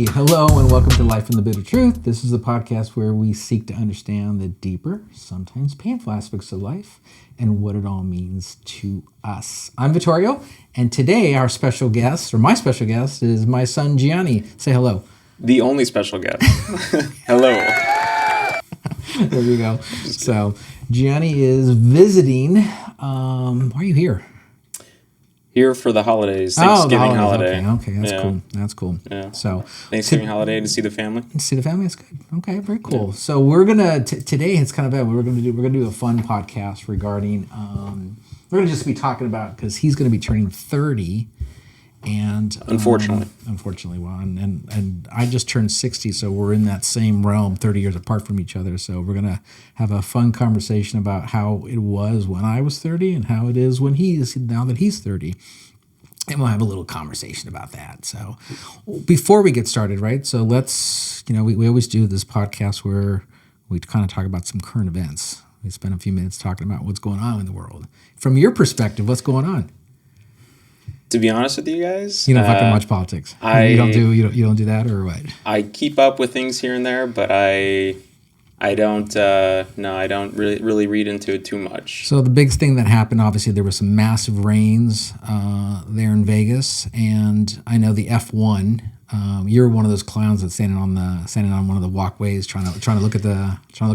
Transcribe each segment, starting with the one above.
Hello and welcome to Life in the Bitter Truth. This is the podcast where we seek to understand the deeper, sometimes painful aspects of life and what it all means to us. I'm Vittorio, and today our special guest, or my special guest, is my son Gianni. Say hello. The only special guest. Hello. There we go. So Gianni is visiting. Why are you here? Here for the holidays, Thanksgiving holiday. Okay, that's cool. Yeah. So Thanksgiving holiday to see the family. See the family, that's good. Okay, very cool. Yeah. So we're gonna today. It's kind of bad. We're gonna do a fun podcast regarding. We're gonna just be talking about because he's gonna be turning 30, and unfortunately, well, and I just turned 60, so we're in that same realm, 30 years apart from each other. So we're gonna have a fun conversation about how it was when I was 30 and how it is when now that he's 30. And we'll have a little conversation about that. So before we get started, right? So let's, we always do this podcast where we kind of talk about some current events. We spend a few minutes talking about what's going on in the world. From your perspective, what's going on? To be honest with you guys, you don't fucking watch politics. You don't do that, or what? I keep up with things here and there, but I don't really read into it too much. So the big thing that happened, obviously, there were some massive rains there in Vegas, and I know the F1. You're one of those clowns that's standing on one of the walkways trying to look at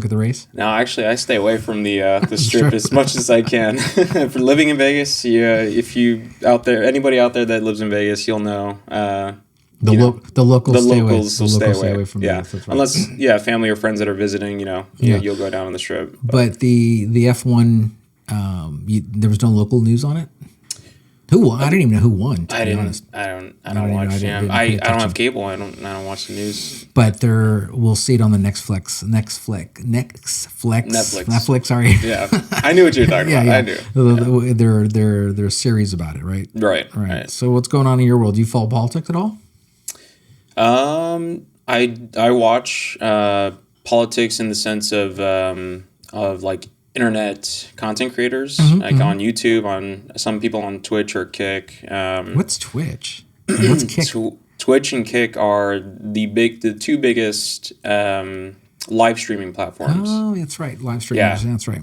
the race. No, actually, I stay away from the strip as much as I can. For living in Vegas, if you anybody out there that lives in Vegas, you'll know. The locals will stay away from Vegas. Right. Unless family or friends that are visiting, you'll go down on the strip. But the F1, there was no local news on it. Who won? I didn't even know who won. I don't watch. I don't have cable. I don't watch the news. But we'll see it on the Netflix. Sorry. Yeah, I knew what you were talking about. Yeah. I do. There are series about it, right? Right. So what's going on in your world? Do you follow politics at all? I watch politics in the sense of like internet content creators, on YouTube, on some people on Twitch or Kick. What's Twitch? And what's Kick? Twitch and Kick are the two biggest live streaming platforms. Oh, that's right, live streamers. Yeah. That's right.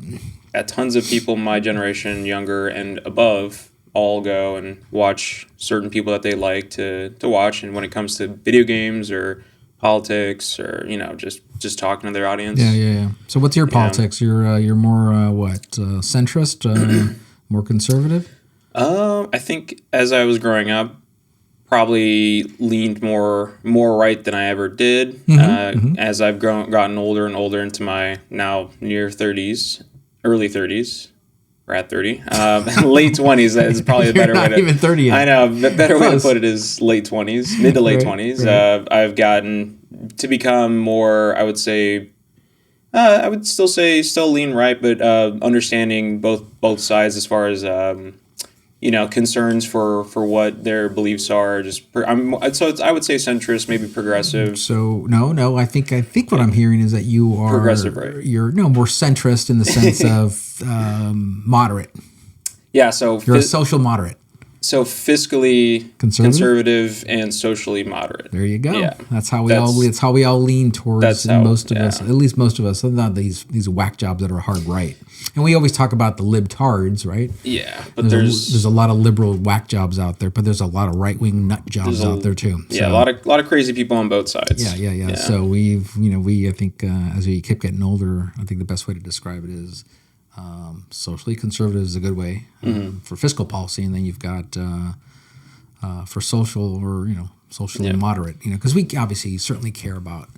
Tons of people my generation, younger and above, all go and watch certain people that they like to watch. And when it comes to video games or politics or just talking to their audience. Yeah. So what's your politics? You're more centrist, more conservative? I think as I was growing up, probably leaned more right than I ever did. As I've gotten older and older into my now near 30s, early 30s. We're at 30. Late 20s is probably a better way to... Not even 30 yet. I know. The better way to put it is late 20s, mid to late 20s. Right. I've gotten to become more, I would say... I would still say lean right, but understanding both sides as far as... concerns for what their beliefs are. I would say centrist, maybe progressive. So no. I think what I'm hearing is that you are progressive, right? You're more centrist in the sense of moderate. Yeah. So you're a social moderate. So fiscally conservative and socially moderate. There you go. Yeah. That's how we all lean towards most of us. At least most of us. Not these whack jobs that are hard right. And we always talk about the libtards, right? Yeah, but there's a lot of liberal whack jobs out there, but there's a lot of right wing nut jobs out there too. Yeah, a lot of crazy people on both sides. Yeah. So I think as we keep getting older, I think the best way to describe it is socially conservative is a good way for fiscal policy, and then you've got for social or socially moderate. Because we obviously certainly care about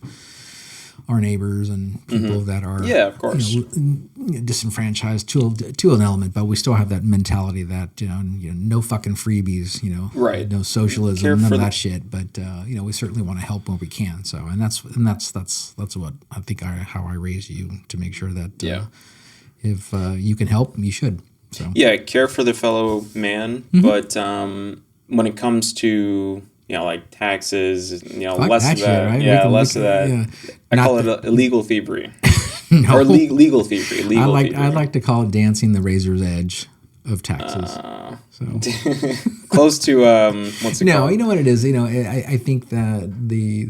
our neighbors and people that are of course disenfranchised to an element, but we still have that mentality that no fucking freebies, right, no socialism, none of that shit. But we certainly want to help when we can. So and that's what I think how I raised you, to make sure that if you can help, you should. So care for the fellow man, but when it comes to like taxes, less of that. Right? Less of that. Yeah. I call it illegal thievery. Or legal thievery. I like to call it dancing the razor's edge of taxes. So close to what's it no, called? you know what it is. I think that the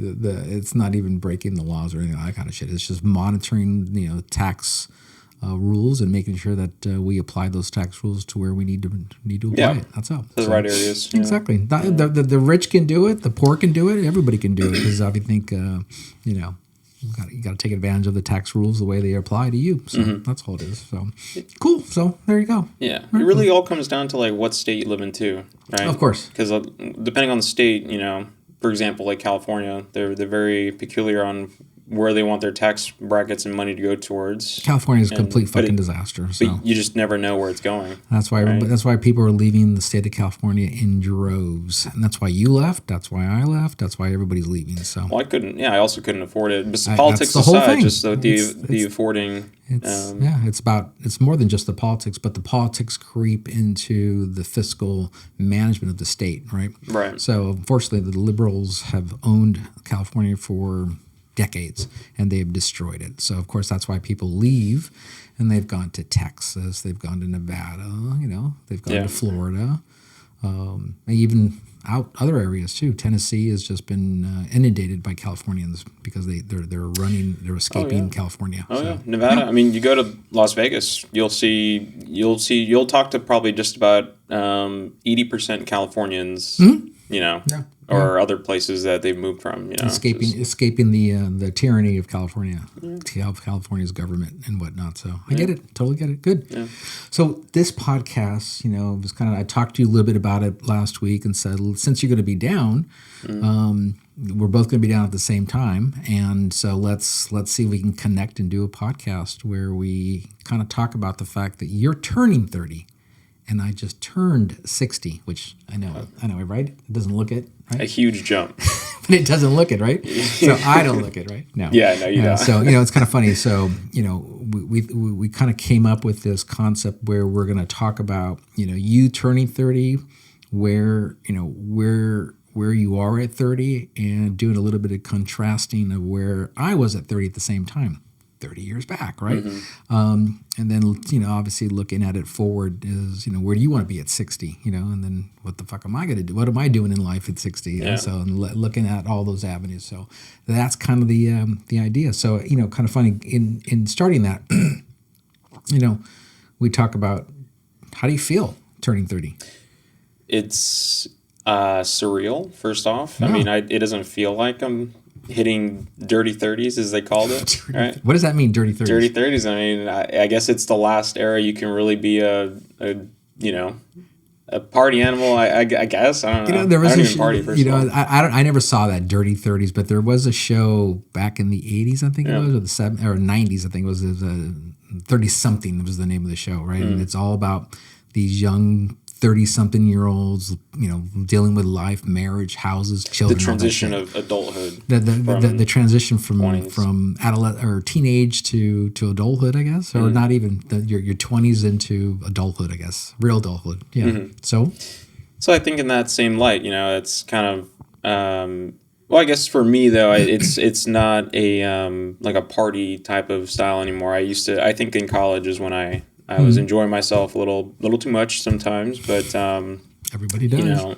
it's not even breaking the laws or anything like that kind of shit. It's just monitoring tax rules and making sure that we apply those tax rules to where we need to apply it. That's all. The right areas. Exactly. The rich can do it. The poor can do it. Everybody can do it because I think you got to take advantage of the tax rules the way they apply to you. So that's all it is. So cool. So there you go. Yeah, it really all comes down to like what state you live in too, right? Of course. Because depending on the state, for example, like California, they're very peculiar on where they want their tax brackets and money to go towards. California is a complete fucking disaster. So but you just never know where it's going. That's why. Right? That's why people are leaving the state of California in droves, and that's why you left. That's why I left. That's why everybody's leaving. So. Well, I couldn't. Yeah, I also couldn't afford it. But politics aside, just the affording. It's more than just the politics, but the politics creep into the fiscal management of the state, right? Right. So unfortunately, the liberals have owned California for decades, and they've destroyed it. So of course that's why people leave, and they've gone to Texas, they've gone to Nevada, they've gone to Florida, and even out other areas too. Tennessee has just been inundated by Californians because they're escaping California. Oh yeah, Nevada. Yeah. I mean, you go to Las Vegas, you'll talk to probably just about 80% Californians. Or other places that they've moved from, escaping the tyranny of California, California's government and whatnot. So I get it, totally get it. Good. Yeah. So this podcast, was kind of, I talked to you a little bit about it last week and said, since you're going to be down, we're both going to be down at the same time, and so let's see if we can connect and do a podcast where we kind of talk about the fact that you're turning 30. And I just turned 60, which I know, right? It doesn't look it, right? A huge jump. But it doesn't look it, right? So I don't look it, right? No. Yeah, no, you don't. So, it's kind of funny. So, we kind of came up with this concept where we're going to talk about, you turning 30, where you are at 30, and doing a little bit of contrasting of where I was at 30 at the same time. 30 years back, right? And then, obviously looking at it forward is, where do you want to be at 60, and then what the fuck am I going to do? What am I doing in life at 60? Yeah. And so looking at all those avenues. So that's kind of the idea. So, kind of funny in starting that, we talk about how do you feel turning 30? It's surreal, first off. Yeah. I mean, it doesn't feel like I'm hitting dirty 30s, as they called it. Right? What does that mean, dirty 30s? Dirty 30s. I mean, I guess it's the last era you can really be a party animal. I guess I don't know. There was I don't even party. First of all. I never saw that dirty 30s, but there was a show back in the 80s, I think it was, or the 70s or 90s. I think it was 30 something was the name of the show, right? And it's all about these young 30-something-year-olds, dealing with life, marriage, houses, children. The transition of adulthood. The transition from adolescent or teenage to adulthood, I guess, or not even your 20s into adulthood, I guess, real adulthood. Yeah. Mm-hmm. So I think in that same light, it's kind of. Well, I guess for me though, it's not a like a party type of style anymore. I think in college is when I was enjoying myself a little too much sometimes, but everybody does.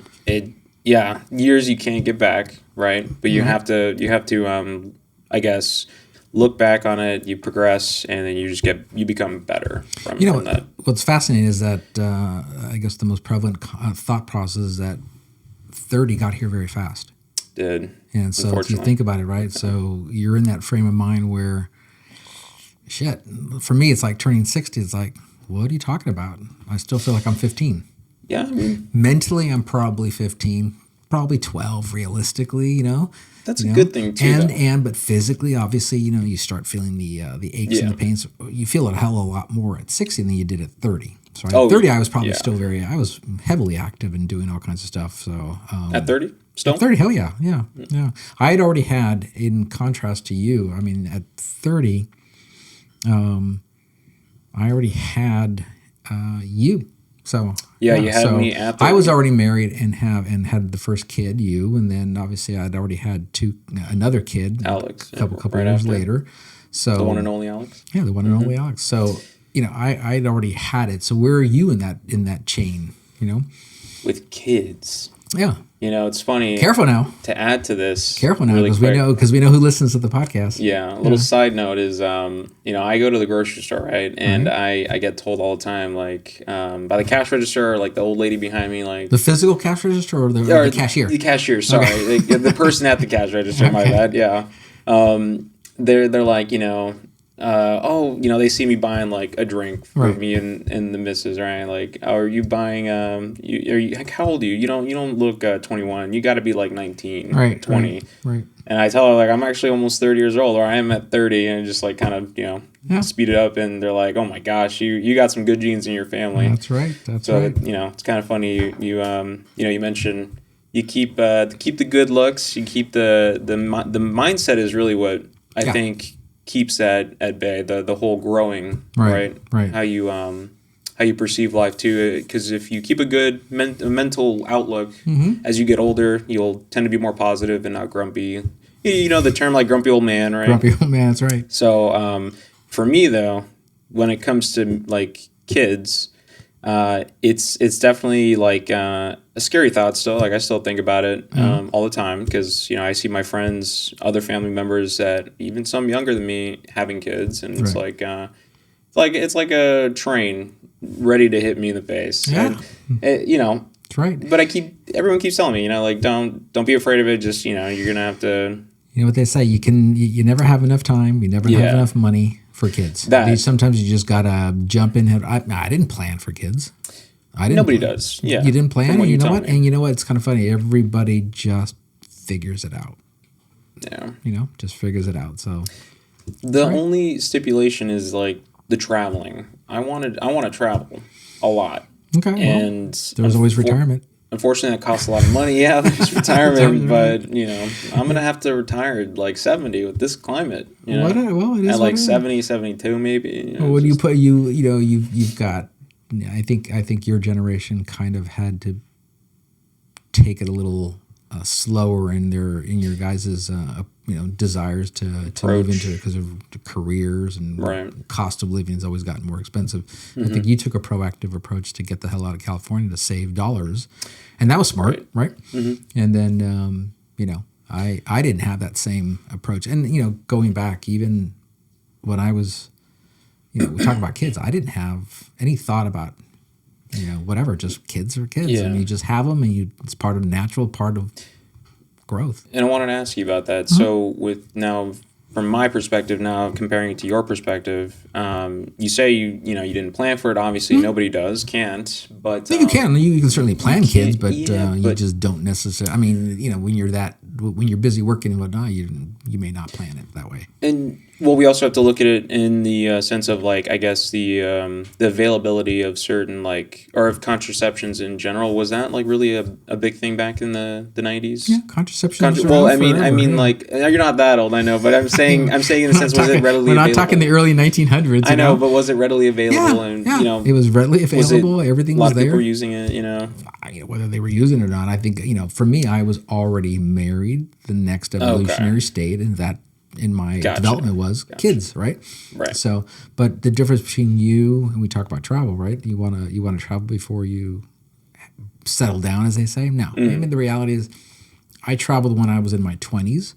Years you can't get back, right? But you have to I guess look back on it, you progress, and then you become better from that. What's fascinating is that I guess the most prevalent thought process is that 30 got here very fast. And so if you think about it, right? So you're in that frame of mind where. Shit, for me, it's like turning 60. It's like, what are you talking about? I still feel like I'm 15. Yeah. Mentally, I'm probably 15, probably 12 realistically, That's a good thing too. But physically, obviously, you start feeling the aches and the pains. You feel a hell of a lot more at 60 than you did at 30. So at 30, I was probably still I was heavily active and doing all kinds of stuff. So at 30? Still? At 30, hell yeah. I had already had, in contrast to you, I mean, at 30... I already had you. So you had me at 30. I was already married and had the first kid, you, and then obviously I'd already had another kid, Alex, a couple right years later. So the one and only Alex. Yeah, the one and only Alex. So I'd already had it. So where are you in that chain? you know. With kids. Yeah. You know, it's funny. Careful now. To add to this. Careful now, because really we know who listens to the podcast. Yeah. A little side note is, you know, I go to the grocery store, right? And I get told all the time, like, by the cash register, or like the old lady behind me, like the physical cash register or the cashier. The cashier. Sorry, okay. The person at the cash register. My bad. Yeah. They're like, you know. Oh, you know, they see me buying like a drink for me and the missus, right? Like, oh, are you buying? Like, how old are you? You don't look 21. You got to be like 19, 20. Right. And I tell her like I'm actually almost 30 years old, or I am at 30, and just like kind of speed it up, and they're like, oh my gosh, you got some good genes in your family. That's right. So you know, it's kind of funny. You mentioned you keep the good looks, you keep the mindset is really what I think keeps that at bay, the whole growing, right? How you perceive life too, because if you keep a good mental outlook as you get older, you'll tend to be more positive and not grumpy. You know the term like grumpy old man, right? Grumpy old man, that's right. So for me though, when it comes to like kids, it's definitely like a scary thought still. Like I still think about it all the time because I see my friends, other family members that even some younger than me having kids, and it's like it's like a train ready to hit me in the face. Yeah, and, that's right. But everyone keeps telling me, like don't be afraid of it. Just you're gonna have to. You know what they say? You never have enough time. You never have enough money for kids. Sometimes you just gotta jump in. I didn't plan for kids. Nobody does. Yeah, you didn't plan. And you know what? And you know what? It's kind of funny. Everybody just figures it out. Yeah. Just figures it out. So the only stipulation is like the traveling. I want to travel a lot. Okay. And there's always retirement. Unfortunately, it costs a lot of money. Yeah, there's retirement, but I'm gonna have to retire at like 70 with this climate. Well, it is at like 70, 72 maybe. Well, what do you put? You've got. I think your generation kind of had to take it a little slower in your guys' desires to move into it because of careers and cost of living has always gotten more expensive. I think you took a proactive approach to get the hell out of California to save dollars, and that was smart, right? And then I didn't have that same approach, and going back even when I was we talk about kids, I didn't have any thought about whatever, just kids are kids, and you just have them, and it's part of natural part of growth. And I wanted to ask you about that. So with now, from my perspective now, comparing it to your perspective, you say you didn't plan for it. Obviously, nobody can't. But you can certainly plan kids, but you just don't necessarily. I mean, when you're busy working and whatnot, you may not plan it that way. And we also have to look at it in the sense of like, I guess the availability of certain or of contraceptions in general. Was that like really a big thing back in the 90s? Yeah, contraception. I mean, like you're not that old, I know, but I'm saying in the sense, was it readily? We're not available? Talking the early 1900s. I know, but was it readily available? Yeah, it was readily available. Everything was there. A lot of people were using it. Whether they were using it or not, I think for me, I was already married. The next evolutionary state, and that in my development was kids, right? Right. So, but the difference between you and we talk about travel, right? You wanna travel before you settle down, as they say. No, I mean the reality is, I traveled when I was in my 20s,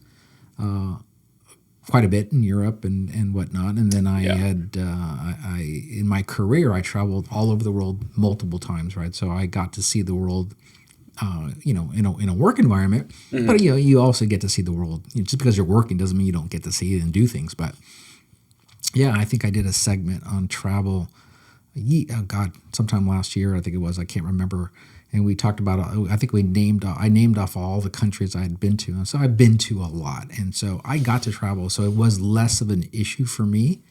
quite a bit in Europe and whatnot, and then I had in my career I traveled all over the world multiple times, right? So I got to see the world. In a work environment, but you also get to see the world. Just because you're working doesn't mean you don't get to see it and do things. But yeah, I think I did a segment on travel. Sometime last year, I think it was. I can't remember. And we talked about. I think I named off all the countries I had been to. And so I've been to a lot, and so I got to travel. So it was less of an issue for me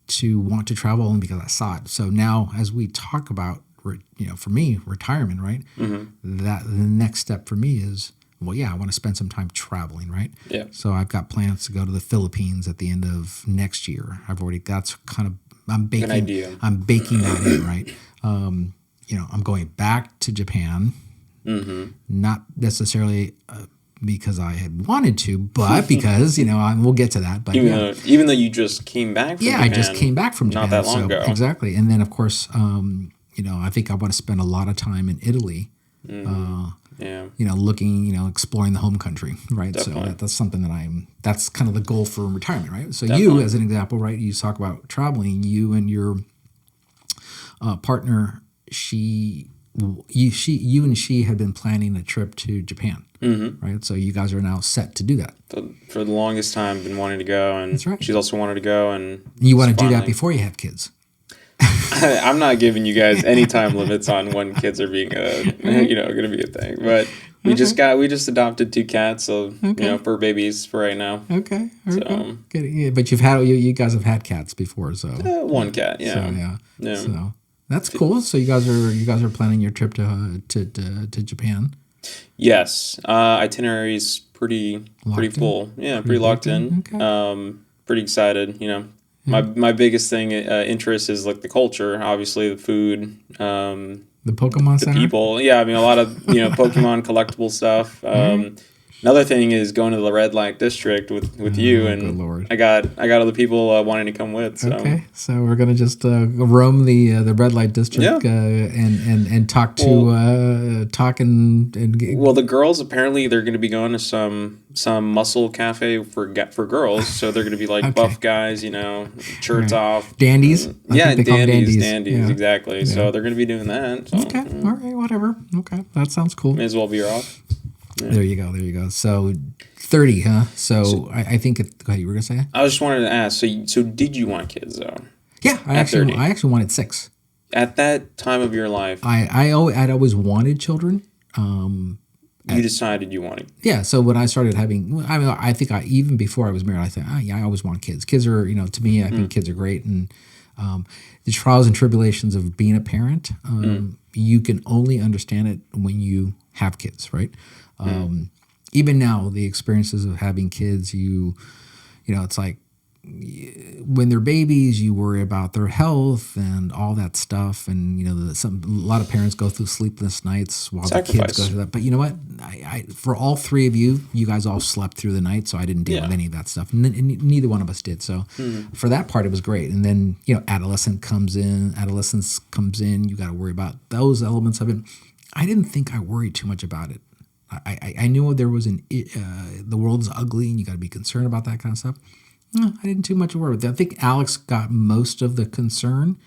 to want to travel only because I saw it. So now, as we talk about. For me, retirement, right? That the next step for me is, I want to spend some time traveling, right? Yeah. So I've got plans to go to the Philippines at the end of next year. I'm baking. Good idea. I'm baking that in, right? I'm going back to Japan, not necessarily because I had wanted to, but because we'll get to that. But even though you just came back from Japan, I just came back from Japan not that long ago, exactly. And then of course. I think I want to spend a lot of time in Italy. Yeah. Looking, exploring the home country, right? Definitely. So that's something that's kind of the goal for retirement, right? So Definitely. you, as an example, right? You talk about traveling. You and your partner, you and she had been planning a trip to Japan, right? So you guys are now set to do that. For the longest time, been wanting to go, and That's right. she's also wanted to go, and You want to do that before you have kids. I'm not giving you guys any time limits on when kids are being going to be a thing, but we just adopted 2 cats, so fur babies for right now. Okay, so, good. Yeah, but you guys have had cats before, so 1 cat, yeah. So yeah. So that's cool. So you guys are planning your trip to Japan. Yes, itinerary's pretty full. Yeah, pretty locked in. Okay. Pretty excited. My biggest thing interest is like the culture, obviously the food, the Pokemon Center? people. Yeah, I mean a lot of Pokemon collectible stuff. Another thing is going to the red light district with you, and good Lord. I got other people wanting to come with. So. Okay, so we're gonna just roam the red light district and talk to talk and well, the girls apparently they're going to be going to some muscle cafe for girls, so they're going to be like buff guys, shirts off, dandies. Dandies, yeah. exactly. Yeah. So they're going to be doing that. So, okay, all right, whatever. Okay, that sounds cool. May as well be off. Yeah. There you go. So 30, huh? So I think go ahead, you were gonna say? I just wanted to ask. So did you want kids though? Yeah, I actually wanted 6. At that time of your life, I'd always wanted children. You decided you wanted. Yeah. So when I started having, I think even before I was married, I thought, I always want kids. Kids are, to me, I think kids are great, and the trials and tribulations of being a parent, you can only understand it when you have kids, right? Even now, the experiences of having kids, it's like when they're babies, you worry about their health and all that stuff, and a lot of parents go through sleepless nights while the kids go through that. But you know what? I for all 3 of you guys all slept through the night, so I didn't deal with any of that stuff, and neither one of us did. So for that part, it was great. And then adolescence comes in. You got to worry about those elements of it. I didn't think I worried too much about it. I knew there was the world is ugly and you got to be concerned about that kind of stuff. I didn't too much worry with that. I think Alex got most of the concern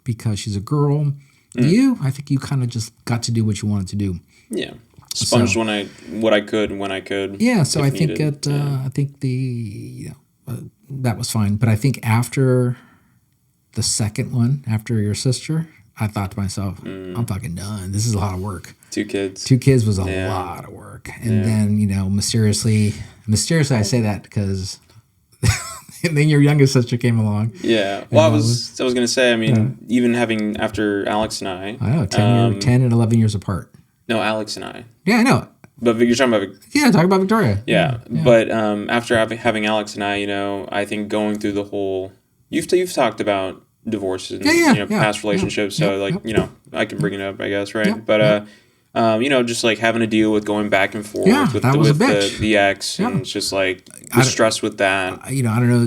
because she's a girl. I think you kind of just got to do what you wanted to do. Yeah, sponged what I could when I could. Yeah, so I think I think that was fine. But I think after the second one, after your sister, I thought to myself, I'm fucking done. This is a lot of work. 2 kids. 2 kids was a lot of work. And then, mysteriously, I say that because and then your youngest sister came along. Yeah. Well, I was going to say, even having after Alex and I know, 10 and 11 years apart. No, Alex and I. Yeah, I know. But you're talking about... Yeah, talking about Victoria. Yeah. But after having Alex and I, I think going through the whole... You've talked about divorces and past relationships, so I can bring it up, I guess, right? But just like having to deal with going back and forth with the ex, and it's just like the stress with that. I don't know.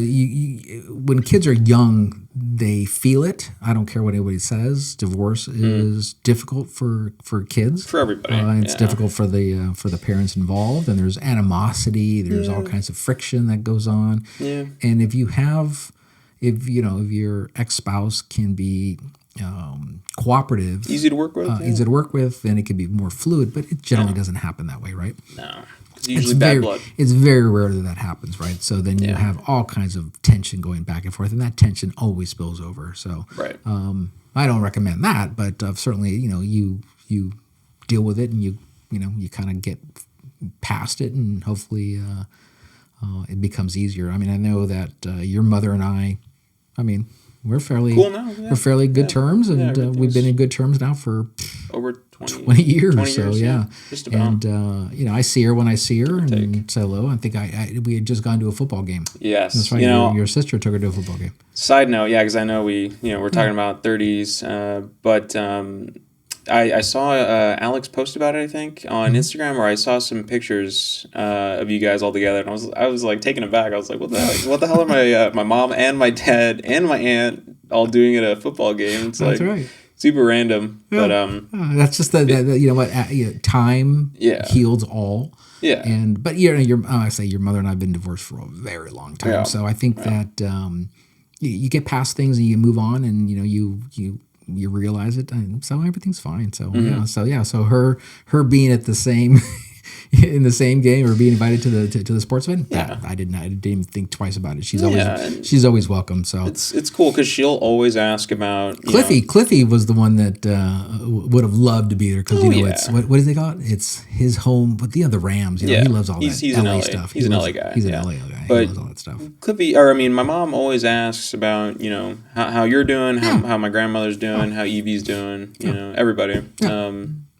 When kids are young, they feel it. I don't care what anybody says. Divorce is difficult for kids. For everybody. It's difficult for the parents involved, and there's animosity. There's all kinds of friction that goes on. Yeah. And if your ex-spouse can be cooperative, easy to work with, then it can be more fluid, but it generally doesn't happen that way, right? No. It's usually bad blood. It's very rare that happens, right? So then you have all kinds of tension going back and forth, and that tension always spills over. So I don't recommend that, but certainly, you deal with it, and you kind of get past it, and hopefully it becomes easier. I know that your mother and I we're fairly cool now. Yeah. We're fairly good terms, and we've been in good terms now for over 20 years. 20 so years, just about. And I see her when I see her and say hello. I think we had just gone to a football game. Yes, that's right. Your sister took her to a football game. Side note, because I know we're talking about 30s, but I saw Alex post about it, I think, on Instagram, or I saw some pictures of you guys all together, and I was like taken aback. I was like, what the hell are my mom and my dad and my aunt all doing at a football game? It's That's like, right. super random. But that's just you know what, time heals all. Yeah. But I say your mother and I have been divorced for a very long time. Yeah. So I think that you get past things and you move on, and you realize it, and so everything's fine. So so her being at the same in the same game or being invited to the sports event, I didn't even think twice about it. She's always welcome. So it's cool because she'll always ask about Cliffy was the one that would have loved to be there because it's what do they call it? It's his home, but the Rams. He loves all that LA stuff. He's an LA guy. He's an LA guy. But he loves all that stuff. Cliffy, my mom always asks about how you're doing, how my grandmother's doing, how Evie's doing, everybody.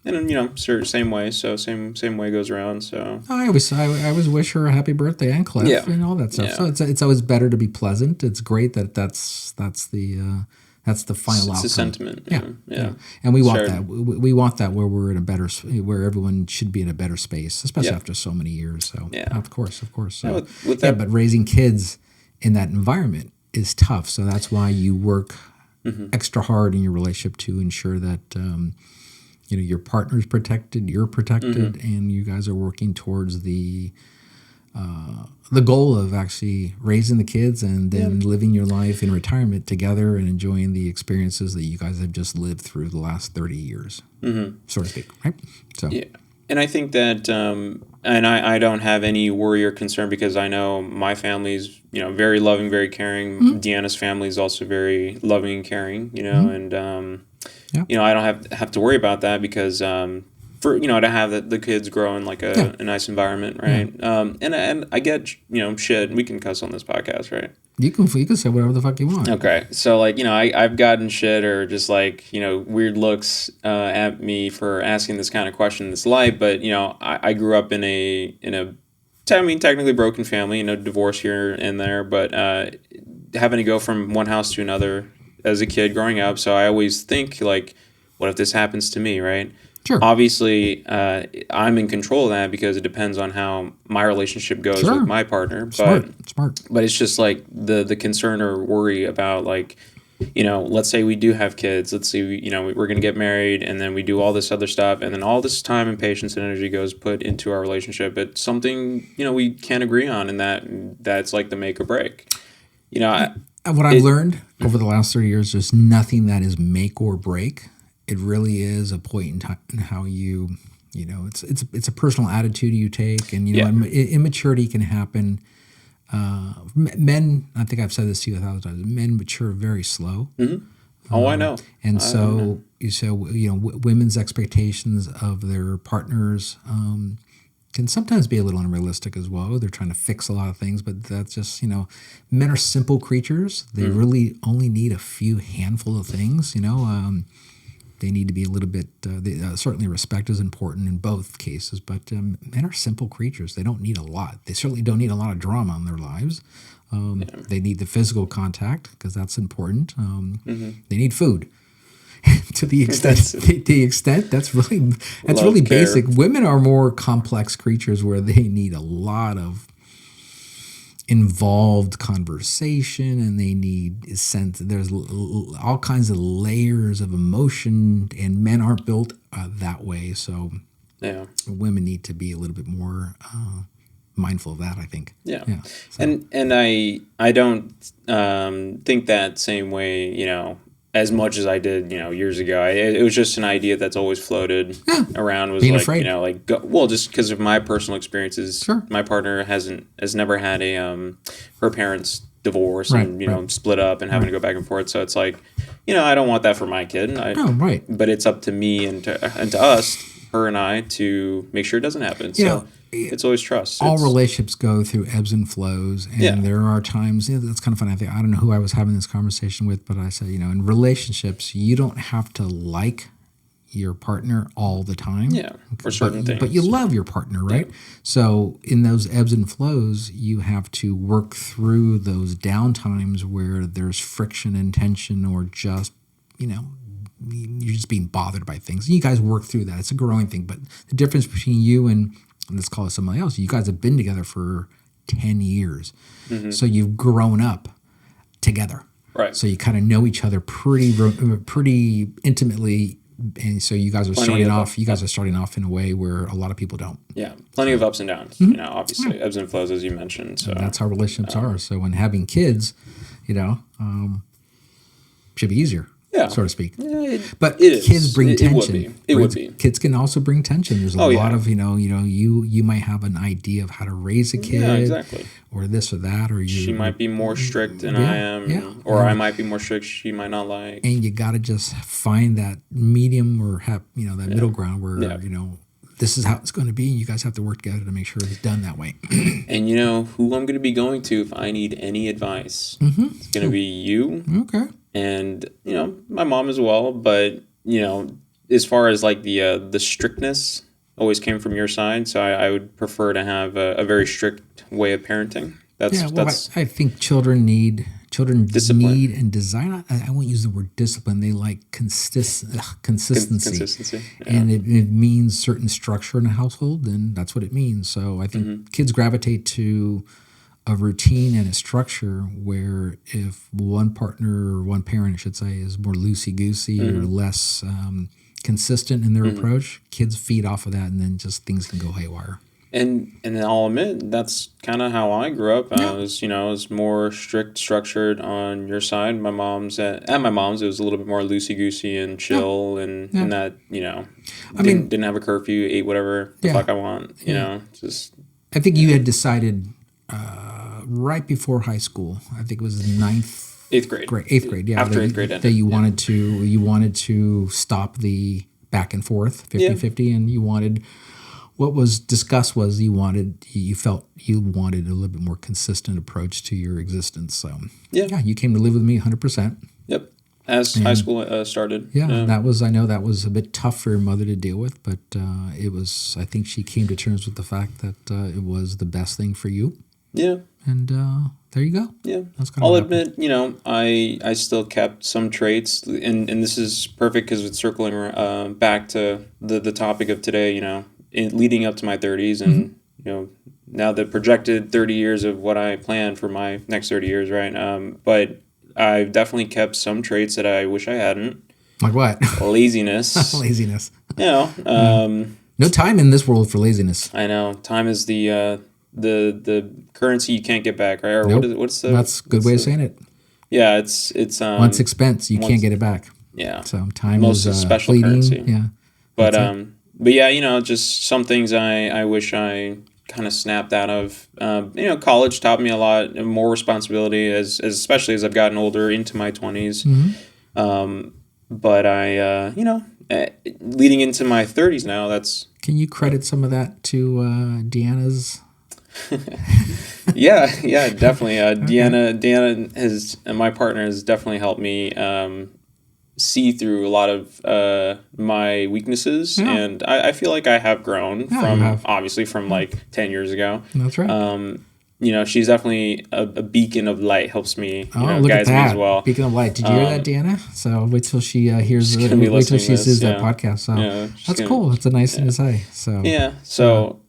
And same way. So same way goes around. So I always wish her a happy birthday and Cliff and all that stuff. So it's always better to be pleasant. It's great that's the final outcome. It's a sentiment. Yeah. And we want that. We want that where we're in a better, where everyone should be in a better space, especially after so many years. So of course. So, but raising kids in that environment is tough. So that's why you work extra hard in your relationship to ensure that your partner's protected, you're protected, and you guys are working towards the goal of actually raising the kids and then living your life in retirement together and enjoying the experiences that you guys have just lived through the last 30 years, so to speak, right? So and I think that, and I don't have any worry or concern because I know my family's, very loving, very caring. Deanna's family is also very loving and caring, and I don't have to worry about that because to have the kids grow in like a nice environment, right? And I get shit. We can cuss on this podcast, right? You can say whatever the fuck you want. Okay, so I've gotten shit or just weird looks at me for asking this kind of question in this light, but I grew up in a technically broken family, divorce here and there, but having to go from one house to another as a kid growing up. So I always think what if this happens to me, right? Sure. Obviously, I'm in control of that because it depends on how my relationship goes with my partner. Smart. But it's just the concern or worry about let's say we do have kids. Let's say we're going to get married and then we do all this other stuff. And then all this time and patience and energy goes put into our relationship. It's something, we can't agree on, and that's like the make or break. What I've learned over the last 30 years, there's nothing that is make or break. It really is a point in time in how it's a personal attitude you take, and immaturity can happen. Men, I think I've said this to you 1,000 times. Men mature very slow. Oh, I know. And women's expectations of their partners can sometimes be a little unrealistic as well. They're trying to fix a lot of things, but that's just, men are simple creatures. They really only need a few handful of things, They need to be a little bit, certainly respect is important in both cases, but men are simple creatures. They don't need a lot. They certainly don't need a lot of drama in their lives. They need the physical contact because that's important. They need food. to the extent that's really basic. Women are more complex creatures where they need a lot of involved conversation, and they need a sense. There's all kinds of layers of emotion, and men aren't built that way. So women need to be a little bit more mindful of that, I think. So. And I don't think that same way, as much as I did, years ago. It was just an idea that's always floated around. Was being afraid. Just because of my personal experiences. Sure. My partner has never had her parents divorce and split up and having to go back and forth. So it's I don't want that for my kid. But it's up to me and to us, her and I, to make sure it doesn't happen. So it's always trust. All relationships go through ebbs and flows, and there are times. That's kind of funny. I don't know who I was having this conversation with, but I said, in relationships, you don't have to like your partner all the time. For certain things. But you love your partner, right? Yeah. So in those ebbs and flows, you have to work through those down times where there's friction and tension, or just, you're just being bothered by things. You guys work through that. It's a growing thing. But the difference between you and let's call it somebody else, you guys have been together for 10 years. So you've grown up together. Right. So you kind of know each other pretty intimately, and so you guys are starting off. You guys are starting off in a way where a lot of people don't. Yeah, plenty of ups and downs. You know, obviously ebbs and flows, as you mentioned. So And that's how relationships are. So when having kids, you know, should be easier. Yeah. So to speak. Yeah, But it is. kids bring tension. It would be. Kids can also bring tension. There's a lot of, you might have an idea of how to raise a kid. Yeah, exactly. Or this or that. Or she might be more strict than I am. Or I might be more strict she might not like. And you got to just find that medium or have, that middle ground where, this is how it's going to be. And you guys have to work together to make sure it's done that way. And you know who I'm going to be going to if I need any advice? It's going to be you. Okay. And, my mom as well. But, as far as like the strictness always came from your side. So I would prefer to have a very strict way of parenting. I think children need discipline. Need and desire. I won't use the word discipline. They like consistency. Consistency. Yeah. And it means certain structure in a household, and that's what it means. So I think kids gravitate to a routine and a structure where if one partner or one parent, I should say, is more loosey-goosey or less consistent in their approach, kids feed off of that, and then just things can go haywire. And I'll admit that's kind of how I grew up. I was more strict, structured on your side. My mom's at my mom's it was a little bit more loosey goosey and chill, and that didn't have a curfew, ate whatever the fuck I want. Just. I think you had decided right before high school. I think it was eighth grade. Eighth grade. Yeah, after eighth grade ended. That you wanted to stop the back and forth 50-50, and you wanted. What was discussed was you felt you wanted a little bit more consistent approach to your existence. So you came to live with me 100%. Yep. As high school started. Yeah, I know that was a bit tough for your mother to deal with, but it was. I think she came to terms with the fact that it was the best thing for you. Yeah. And there you go. Yeah. That's kind I'll admit, I still kept some traits, and this is perfect because it's circling back to the topic of today. Leading up to my 30s and now the projected 30 years of what I plan for my next 30 years, right? But I've definitely kept some traits that I wish I hadn't. Like what? Laziness. Laziness. No time in this world for laziness. I know. Time is the currency you can't get back, right? Or what's the? That's a good way of saying it. Yeah, it's once expense, you can't get it back. Yeah. So time most is special fleeting. Currency. Yeah. But yeah, just some things I wish I kind of snapped out of. College taught me a lot more responsibility especially as I've gotten older into my 20s. But I, leading into my 30s now, that's. Can you credit some of that to Deanna's? Yeah, definitely. Deanna has, and my partner has definitely helped me see through a lot of my weaknesses, and I feel like I have grown obviously from like 10 years ago. That's right. She's definitely a beacon of light, helps me, look guides at that. me as well. Beacon of light. Did you hear that, Deanna? So wait till she hears wait till she sees that podcast. So that's cool. That's a nice thing to say. So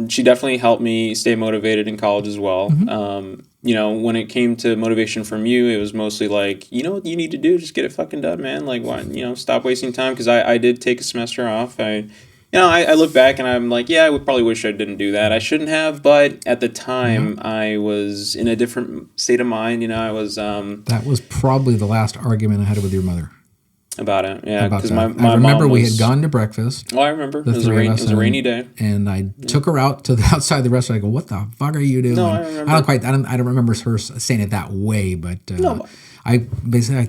she definitely helped me stay motivated in college as well. When it came to motivation from you, it was mostly like, what you need to do? Just get it fucking done, man. Like, why, stop wasting time. Because I did take a semester off. I look back and I'm like, I would probably wish I didn't do that. I shouldn't have, but at the time I was in a different state of mind. I was. That was probably the last argument I had with your mother. About it, yeah. Because I remember we had gone to breakfast. Oh, I remember. It was a rainy day, and I took her out to the outside the restaurant. I go, "What the fuck are you doing?" No, I remember. I don't remember her saying it that way, but I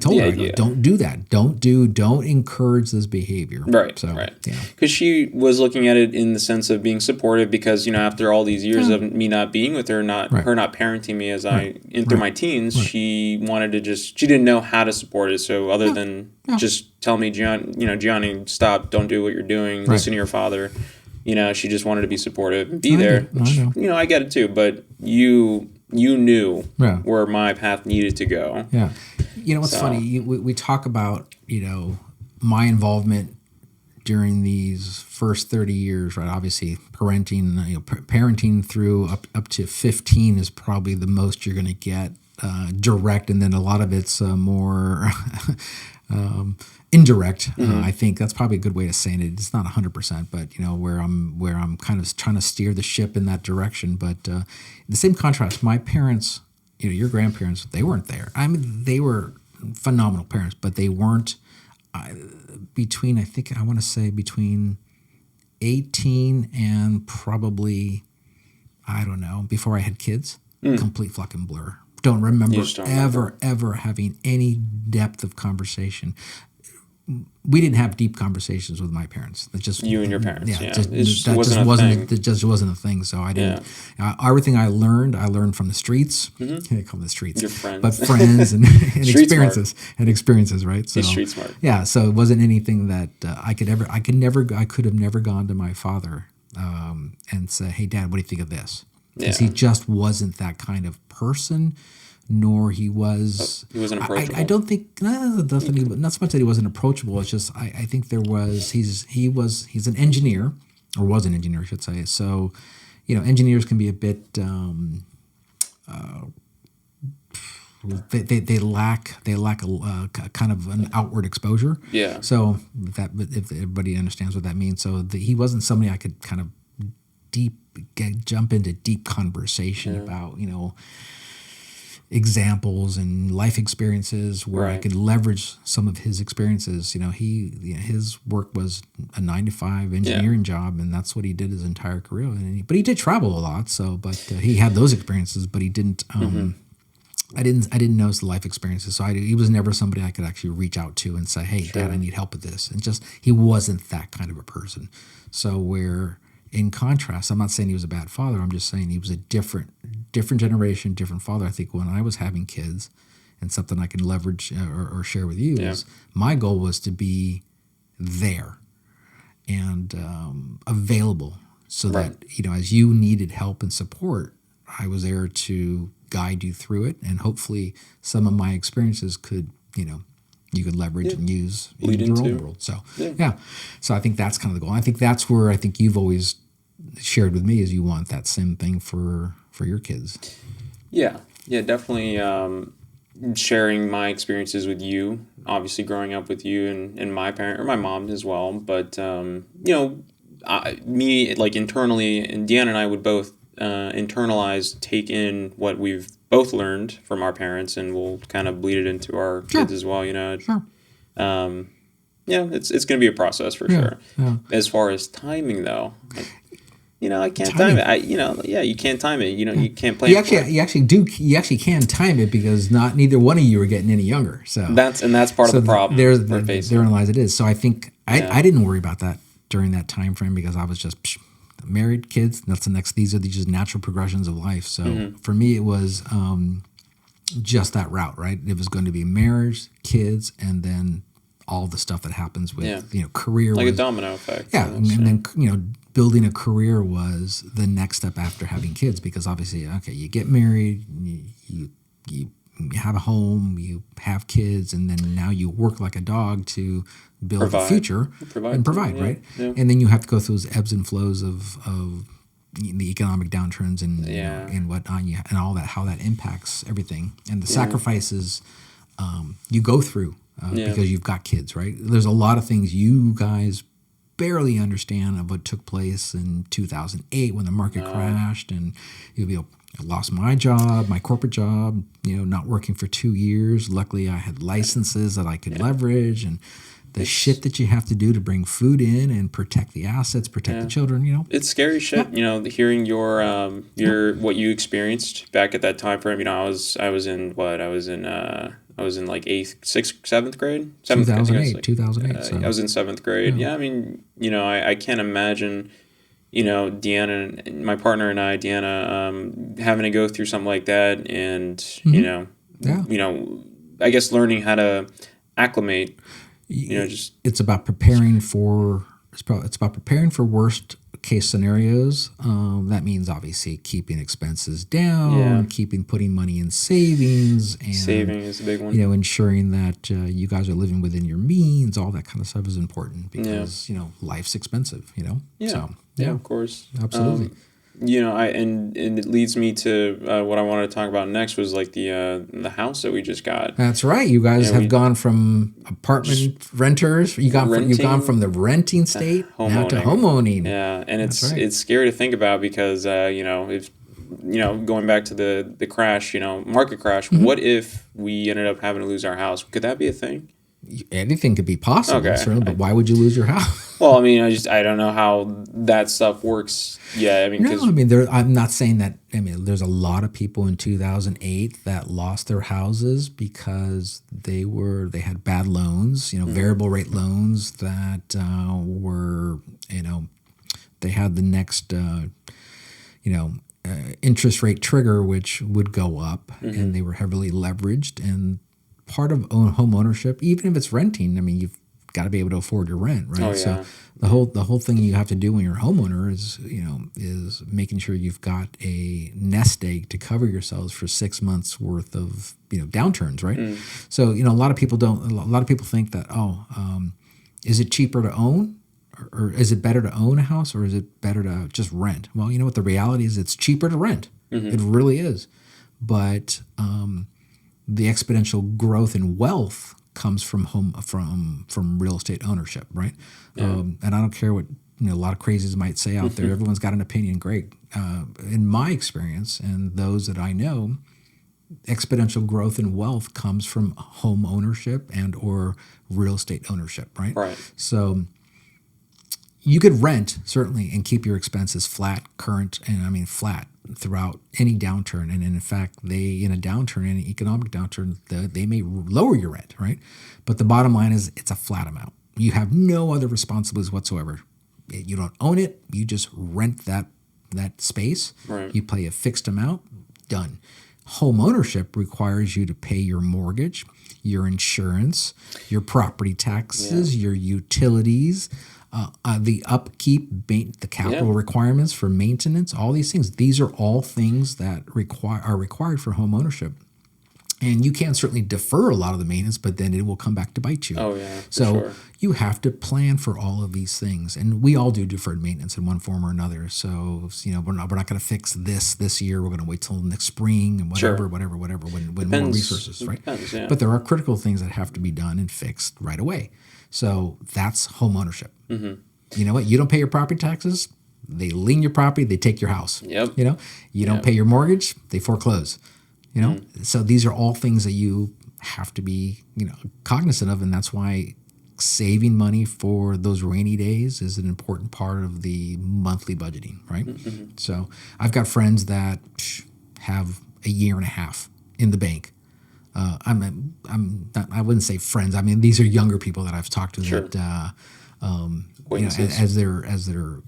told her, I go, "Don't do that. Don't encourage this behavior." Right. So, right. Because she was looking at it in the sense of being supportive. Because after all these years of me not being with her, her not parenting me as through my teens, she wanted to she didn't know how to support it. So other than just tell me, Gianni, stop, don't do what you're doing, listen to your father. She just wanted to be supportive and be there. Which, I get it too, but you knew where my path needed to go. Yeah. What's funny, we talk about, my involvement during these first 30 years, right? Obviously, parenting through up to 15 is probably the most you're going to get direct, and then a lot of it's more indirect. I think that's probably a good way of saying it. It's not 100%, but where I'm kind of trying to steer the ship in that direction. But the same contrast, my parents, your grandparents, they weren't there. I mean, they were phenomenal parents, but they weren't between 18 and probably, I don't know, before I had kids, complete fucking blur. Don't remember ever having any depth of conversation. We didn't have deep converstions with my parents. It's just you and your parents. Yeah, it just wasn't a thing. So I didn't. Everything I learned from the streets. They call them the streets. Your friends, but friends and experiences, right? So he's street smart. Yeah, so it wasn't anything that I could have never gone to my father and say, "Hey, Dad, what do you think of this?" Because he just wasn't that kind of person. Nor he was. He wasn't approachable. I don't think not so much that he wasn't approachable. It's just I think there was he's an engineer, or was an engineer, I should say. So, engineers can be a bit they lack a kind of an outward exposure. Yeah. So if everybody understands what that means, so he wasn't somebody I could kind of jump into deep conversation about examples and life experiences where I could leverage some of his experiences. His work was a 9-to-5 engineering job, and that's what he did his entire career. But he did travel a lot. But he had those experiences, but he didn't. I didn't notice the life experiences. So he was never somebody I could actually reach out to and say, "Hey, Dad, I need help with this." And just he wasn't that kind of a person. So where. In contrast, I'm not saying he was a bad father. I'm just saying he was a different generation, different father. I think when I was having kids, and something I can leverage or share with you is my goal was to be there and available, so that as you needed help and support, I was there to guide you through it, and hopefully some of my experiences could you could leverage and use in your own world. So, So I think that's kind of the goal. I think that's where I think you've always shared with me is you want that same thing for your kids. Yeah, definitely sharing my experiences with you, obviously growing up with you and my parent or my mom as well. But, me, like internally, and Deanna and I would both internalize, take in what we've both learned from our parents, and we'll kind of bleed it into our kids as well. Sure. It's going to be a process for sure. Yeah. As far as timing, though, I can't time it. You can't time it. You can't plan. You actually can time it because neither one of you are getting any younger. So that's part of the problem. Therein lies it is. So I think I didn't worry about that during that time frame because I was just. Married, kids, that's the next. These are just natural progressions of life. So for me, it was just that route, right? It was going to be marriage, kids, and then all the stuff that happens with career, like a domino effect. Yeah, and then building a career was the next step after having kids because obviously, you get married, you have a home, you have kids, and then now you work like a dog to build a future and provide, right? Yeah. And then you have to go through those ebbs and flows of the economic downturns and whatnot, and all that, how that impacts everything, and the sacrifices you go through because you've got kids, right? There's a lot of things you guys barely understand of what took place in 2008 when the market crashed, and I lost my job, my corporate job, not working for 2 years. Luckily, I had licenses that I could leverage, and the shit that you have to do to bring food in and protect the assets, protect the children, It's scary shit, hearing your what you experienced back at that time frame. I was in like 8th, 6th, 7th grade? 2008. I was in 7th grade. Yeah, I mean, I can't imagine, Deanna, and my partner and I, Deanna, having to go through something like that and, I guess learning how to acclimate. It's about preparing for worst case scenarios. That means obviously keeping expenses down, putting money in savings, and saving is a big one. Ensuring that you guys are living within your means. All that kind of stuff is important because life's expensive. Yeah. So yeah, of course, absolutely. and it leads me to what I wanted to talk about next was like the house that we just got. That's right. You guys have gone from apartment renters. You've gone from the renting state now to homeowning. Yeah, and it's scary to think about because if going back to the crash, market crash. What if we ended up having to lose our house? Could that be a thing? Anything could be possible, certainly, but why would you lose your house? Well, I mean, I don't know how that stuff works. Yeah, I mean, I'm not saying that. I mean, there's a lot of people in 2008 that lost their houses because they had bad loans, variable rate loans that were, they had the next, interest rate trigger, which would go up, and they were heavily leveraged. And part of home ownership, even if it's renting, I mean, you've got to be able to afford your rent, right? Oh, yeah. So the whole thing you have to do when you're a homeowner is making sure you've got a nest egg to cover yourselves for 6 months worth of downturns, right? So a lot of people think that is it cheaper to own? Or is it better to own a house, or is it better to just rent? Well, you know what the reality is? It's cheaper to rent. It really is. But the exponential growth in wealth comes from real estate ownership, right? Yeah. And I don't care what a lot of crazies might say out there. Everyone's got an opinion. Great. In my experience and those that I know, exponential growth in wealth comes from home ownership and or real estate ownership, right? Right. So you could rent, certainly, and keep your expenses flat, flat throughout any downturn. And in fact, in a downturn, any economic downturn, they may lower your rent, right? But the bottom line is it's a flat amount. You have no other responsibilities whatsoever. You don't own it. You just rent that space. Right. You pay a fixed amount, done. Home ownership requires you to pay your mortgage, your insurance, your property taxes, your utilities, the upkeep, the capital requirements for maintenance, all these things. These are all things that are required for home ownership. And you can certainly defer a lot of the maintenance, but then it will come back to bite you. Oh, yeah. So you have to plan for all of these things. And we all do deferred maintenance in one form or another. So, we're not going to fix this year. We're going to wait till next spring and whatever, when more resources, right? Depends, yeah. But there are critical things that have to be done and fixed right away. So that's home ownership. Mm-hmm. You know what? You don't pay your property taxes, they lien your property, they take your house. Yep. You don't pay your mortgage, they foreclose. So these are all things that you have to be, cognizant of, and that's why saving money for those rainy days is an important part of the monthly budgeting, right? Mm-hmm. So I've got friends that have a year and a half in the bank. I wouldn't say friends. I mean, these are younger people that I've talked to that, as they're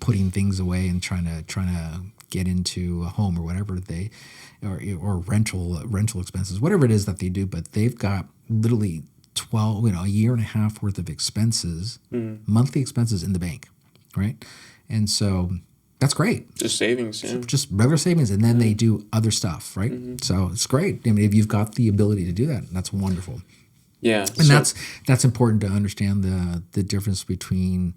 putting things away and trying to get into a home or whatever or rental expenses, whatever it is that they do, but they've got literally a year and a half worth of expenses, monthly expenses in the bank, right? And so that's great. Just savings, just regular savings, and then they do other stuff, right? Mm-hmm. So it's great. I mean, if you've got the ability to do that, that's wonderful. Yeah, and that's important to understand the difference between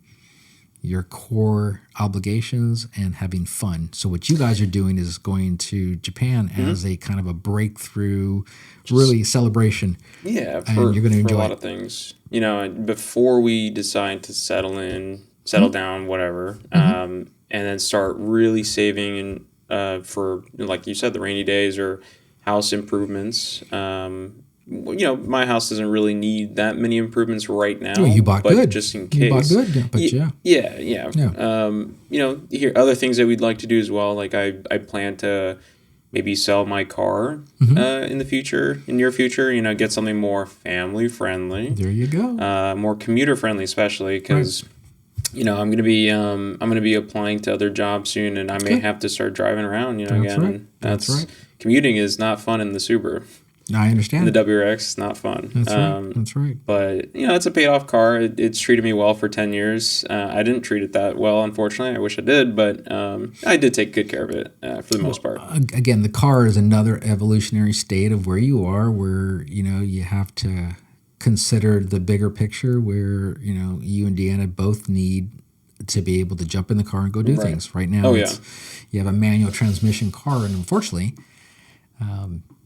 your core obligations and having fun. So what you guys are doing is going to Japan as a kind of a breakthrough, really celebration. Yeah, and you're going to enjoy a lot of things. Before we decide to settle down, whatever, and then start really saving for, like you said, the rainy days or house improvements. My house doesn't really need that many improvements right now. Well, you bought but good. Just in case. You bought good, but yeah. Here other things that we'd like to do as well. Like I plan to maybe sell my car in the near future. Get something more family friendly. There you go. More commuter friendly, especially because. Right. I'm gonna be applying to other jobs soon, and I may have to start driving around. That's again. Right. That's right. Commuting is not fun in the Subaru. I understand. The WRX is not fun. That's right. But it's a paid off car. It's treated me well for 10 years. I didn't treat it that well, unfortunately. I wish I did, but I did take good care of it for the most part. Again, the car is another evolutionary state of where you are, where you have to consider the bigger picture, where you and Deanna both need to be able to jump in the car and go do things. Right now, you have a manual transmission car, and unfortunately,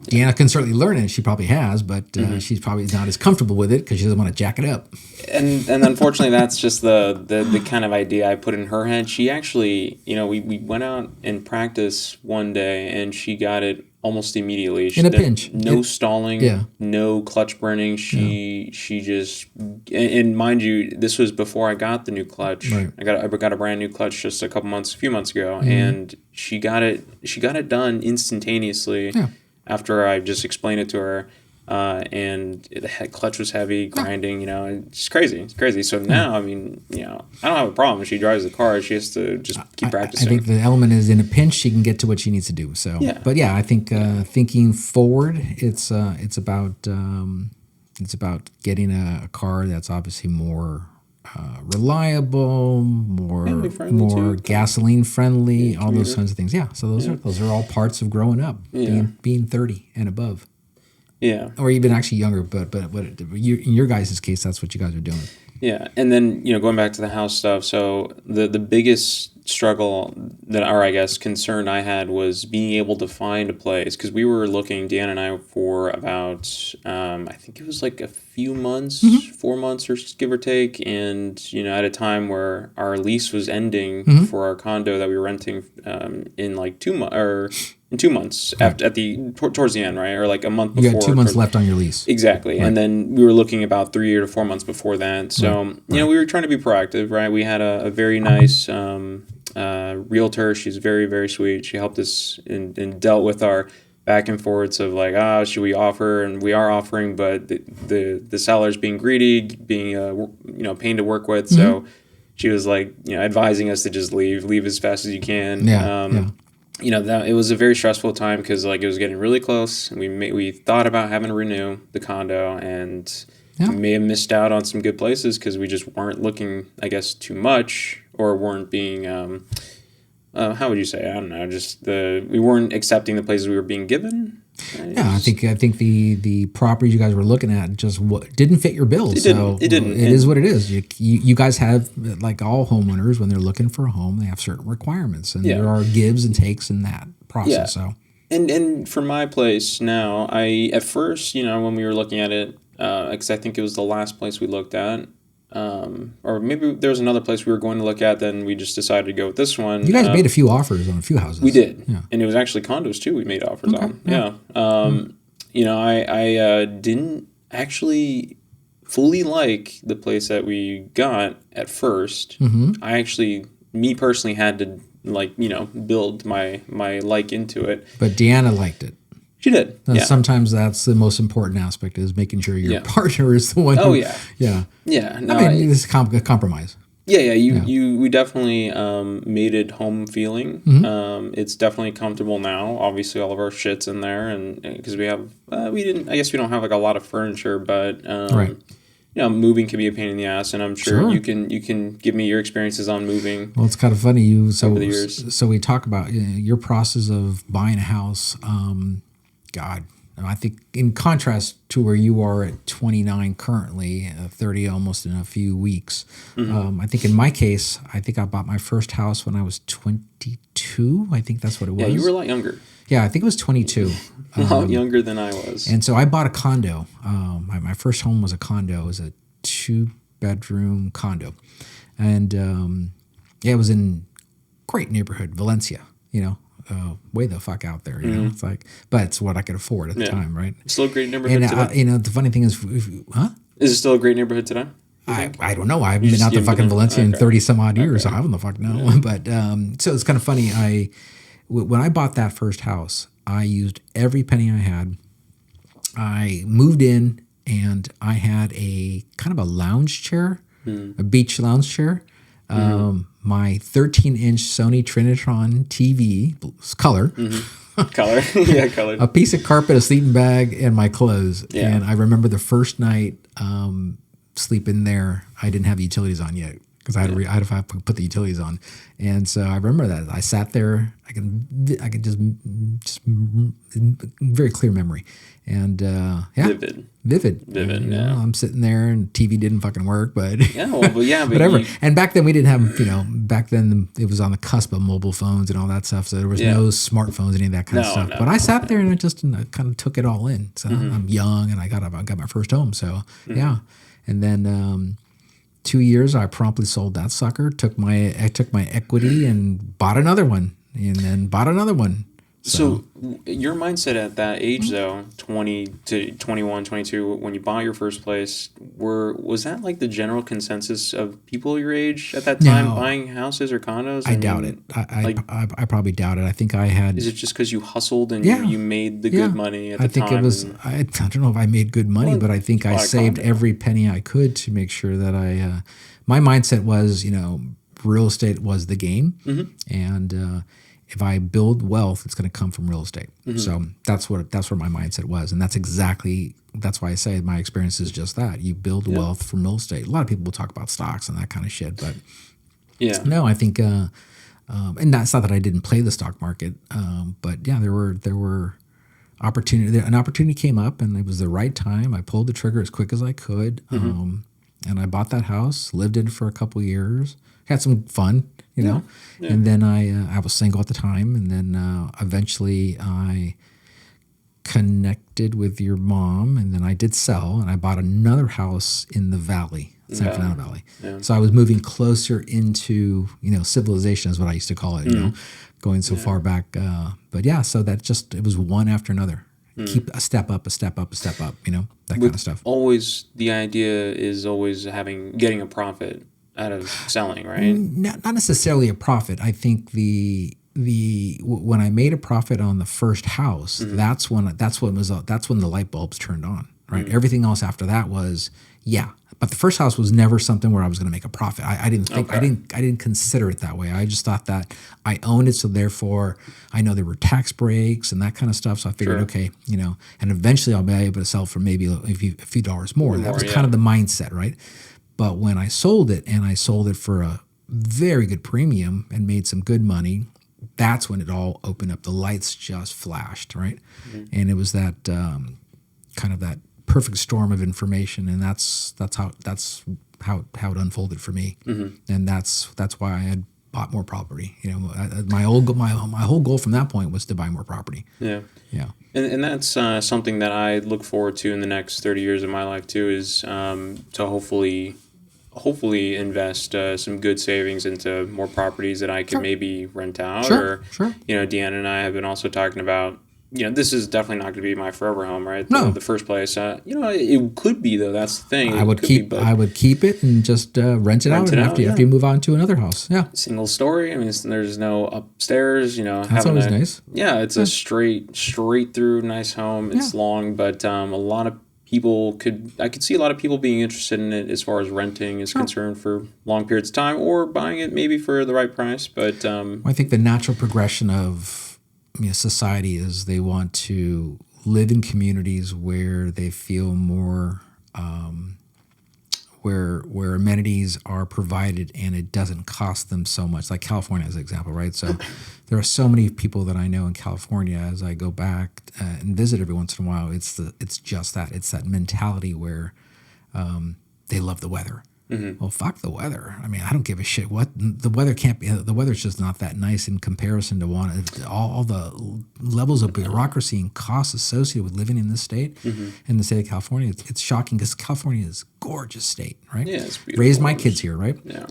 Deanna can certainly learn it. She probably has, but she's probably not as comfortable with it because she doesn't want to jack it up. And unfortunately, that's just the kind of idea I put in her head. She actually, we went out and practiced one day, and she got it almost immediately. In a pinch. No stalling, no clutch burning. She just, and mind you, this was before I got the new clutch. Right. I got a brand new clutch just a few months ago, and she got it done instantaneously. Yeah. After I just explained it to her, and the clutch was heavy, grinding, it's crazy. It's crazy. So now, I don't have a problem. If she drives the car, she has to just keep practicing. I think the element is in a pinch, she can get to what she needs to do. So, but I think thinking forward, it's about getting a car that's obviously more reliable, more gasoline friendly, all those kinds of things. Yeah, so those are all parts of growing up, being 30 and above. Yeah, or even actually younger. But in your guys' case, that's what you guys are doing. Yeah, and then going back to the house stuff. So the biggest struggle concern I had was being able to find a place, because we were looking, Dan and I, for about I think it was like a few months, 4 months or give or take, and at a time where our lease was ending for our condo that we were renting in like 2 months or. In 2 months towards the end, right, or like a month before. You had 2 months left on your lease. Exactly, right. And then we were looking about 3 to 4 months before that. So we were trying to be proactive, right? We had a very nice realtor. She's very, very sweet. She helped us and dealt with our back and forths of like, should we offer? And we are offering, but the seller's being greedy, being pain to work with. So she was like, advising us to just leave as fast as you can. That it was a very stressful time because it was getting really close, and we thought about having to renew the condo, and we may have missed out on some good places because we just weren't looking, I guess, too much, or weren't being how would you say? I don't know. Just we weren't accepting the places we were being given. I think the properties you guys were looking at just didn't fit your bills. It didn't. It is what it is. You guys have, like all homeowners, when they're looking for a home, they have certain requirements, and there are gives and takes in that process. So and for my place now, I at first, when we were looking at it, because I think it was the last place we looked at. Or maybe there was another place we were going to look at, then we just decided to go with this one. You guys made a few offers on a few houses. We did. Yeah. And it was actually condos too we made offers on. Yeah. I didn't actually fully like the place that we got at first. I actually, me personally, had to build my like into it. But Deanna liked it. She did. Sometimes that's the most important aspect, is making sure your partner is the one. Oh, yeah. No, it's a compromise. We definitely made it home feeling. It's definitely comfortable now. Obviously, all of our shit's in there, and because we have, we don't have like a lot of furniture, but moving can be a pain in the ass, and I'm sure you can give me your experiences on moving. Well, it's kind of funny over the years. So we talk about your process of buying a house. God, I think in contrast to where you are at 29 currently, 30 almost in a few weeks. I think in my case, I think I bought my first house when I was 22. I think that's what it was. Yeah, you were a lot younger. Yeah, I think it was 22. A lot younger than I was. And so I bought a condo. My first home was a condo. It was a 2-bedroom condo. And it was in great neighborhood, Valencia, way the fuck out there, It's like, but it's what I could afford at the time, right? Still a great neighborhood today. The funny thing is, Is it still a great neighborhood today? I don't know. I haven't been out to fucking Valencia in 30 some odd years. So I don't the fuck know. Yeah. But so it's kind of funny. When I bought that first house, I used every penny I had. I moved in, and I had a kind of a lounge chair, a beach lounge chair. My 13-inch Sony Trinitron TV, color. Color. Color. A piece of carpet, a sleeping bag, and my clothes. Yeah. And I remember the first night sleeping there, I didn't have the utilities on yet. because I had to put the utilities on. And so I remember that I sat there. I could just very clear memory, and vivid. And, Yeah. I'm sitting there, and TV didn't fucking work, but But whatever. And back then we didn't have, back then it was on the cusp of mobile phones and all that stuff. So there was no smartphones, any of that kind of stuff. No. But I sat there and I just kind of took it all in. So I'm young, and I got my first home. So yeah, and then. 2 years, I promptly sold that sucker. I took my equity and bought another one, and then bought another one. So your mindset at that age, though, 20 to 21, 22, when you bought your first place, was that like the general consensus of people your age at that time buying houses or condos? I doubt it. I probably doubt it. I think I had. Is it just because you hustled and you made the good money at the time? I think it was. I don't know if I made good money, but I think I saved every penny I could to make sure that I. My mindset was, real estate was the game, and. If I build wealth, it's going to come from real estate. So that's where my mindset was, and that's why I say my experience is just that. You build wealth from real estate. A lot of people will talk about stocks and that kind of shit, but no, I think, and that's not that I didn't play the stock market, but there were opportunity. An opportunity came up, and it was the right time. I pulled the trigger as quick as I could, and I bought that house. Lived in it for a couple of years. Had some fun. And then I was single at the time, and then eventually I connected with your mom, and then I did sell, and I bought another house in the valley, San Fernando Valley. Yeah. So I was moving closer into civilization is what I used to call it. Going so far back, so it was one after another. Keep a step up, a step up, a step up. That kind of stuff. Always the idea is always getting a profit out of selling, right? Not necessarily a profit. I think when I made a profit on the first house, that's when the light bulbs turned on, right? Everything else after that was but the first house was never something where I was going to make a profit. I didn't think I didn't consider it that way. I just thought that I owned it, so therefore I know there were tax breaks and that kind of stuff. So I figured, and eventually I'll be able to sell for maybe a few dollars more. That was kind of the mindset, right? But when I sold it, and I sold it for a very good premium and made some good money, that's when it all opened up. The lights just flashed, right? And it was that kind of that perfect storm of information, and that's how it unfolded for me. And that's why I had bought more property. My whole goal from that point was to buy more property. Yeah. And that's something that I look forward to in the next 30 years of my life too, is to hopefully invest some good savings into more properties that I could maybe rent out. Sure. Deanna and I have been also talking about, this is definitely not going to be my forever home, right? The first place. It could be, though. That's the thing. I would keep it and just rent it out after you move on to another house. Yeah. Single story. I mean, there's no upstairs, That's always nice. Yeah, it's a straight through nice home. It's long, but a lot of people I could see a lot of people being interested in it as far as renting is concerned for long periods of time, or buying it maybe for the right price. But I think the natural progression of society is they want to live in communities where they feel more where amenities are provided and it doesn't cost them so much. Like California as an example, right? So there are so many people that I know in California. As I go back and visit every once in a while, it's just that. It's that mentality where they love the weather. Well, fuck the weather. I mean, I don't give a shit what the weather can't be. The weather's just not that nice in comparison to all the levels of bureaucracy and costs associated with living in this state, in the state of California. It's shocking because California is a gorgeous state, right? Yeah, it's beautiful. Raised my kids here, right? Yeah.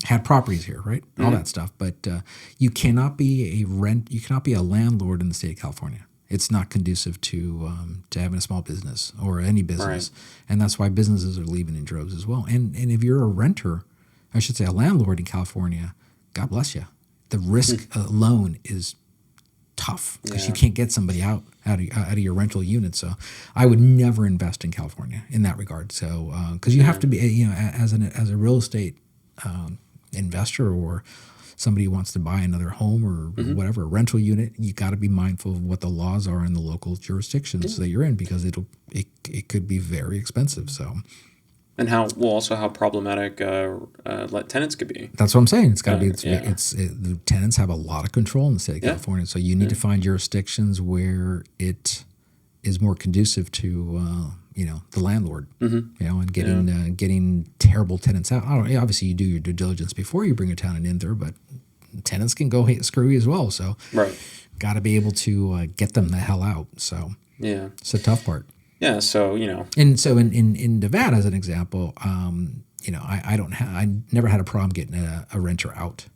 Had properties here, right? All that stuff. But you cannot be a landlord in the state of California. It's not conducive to having a small business or any business. Right. And that's why businesses are leaving in droves as well. And if you're a renter, I should say a landlord in California, God bless you. The risk alone is tough because you can't get somebody out of your rental unit. So I would never invest in California in that regard. So because you have to be, as a real estate investor or somebody who wants to buy another home or whatever, a rental unit, you got to be mindful of what the laws are in the local jurisdictions that you're in, because it could be very expensive. So And how problematic tenants could be. That's what I'm saying. It's got to be. Yeah. The tenants have a lot of control in the state of California, so you need to find jurisdictions where it is more conducive to the landlord. And getting terrible tenants out. Obviously, you do your due diligence before you bring a tenant in there, but tenants can go screwy as well. So got to be able to get them the hell out. So it's a tough part. Yeah, so and so in Nevada, as an example, I never had a problem getting a renter out.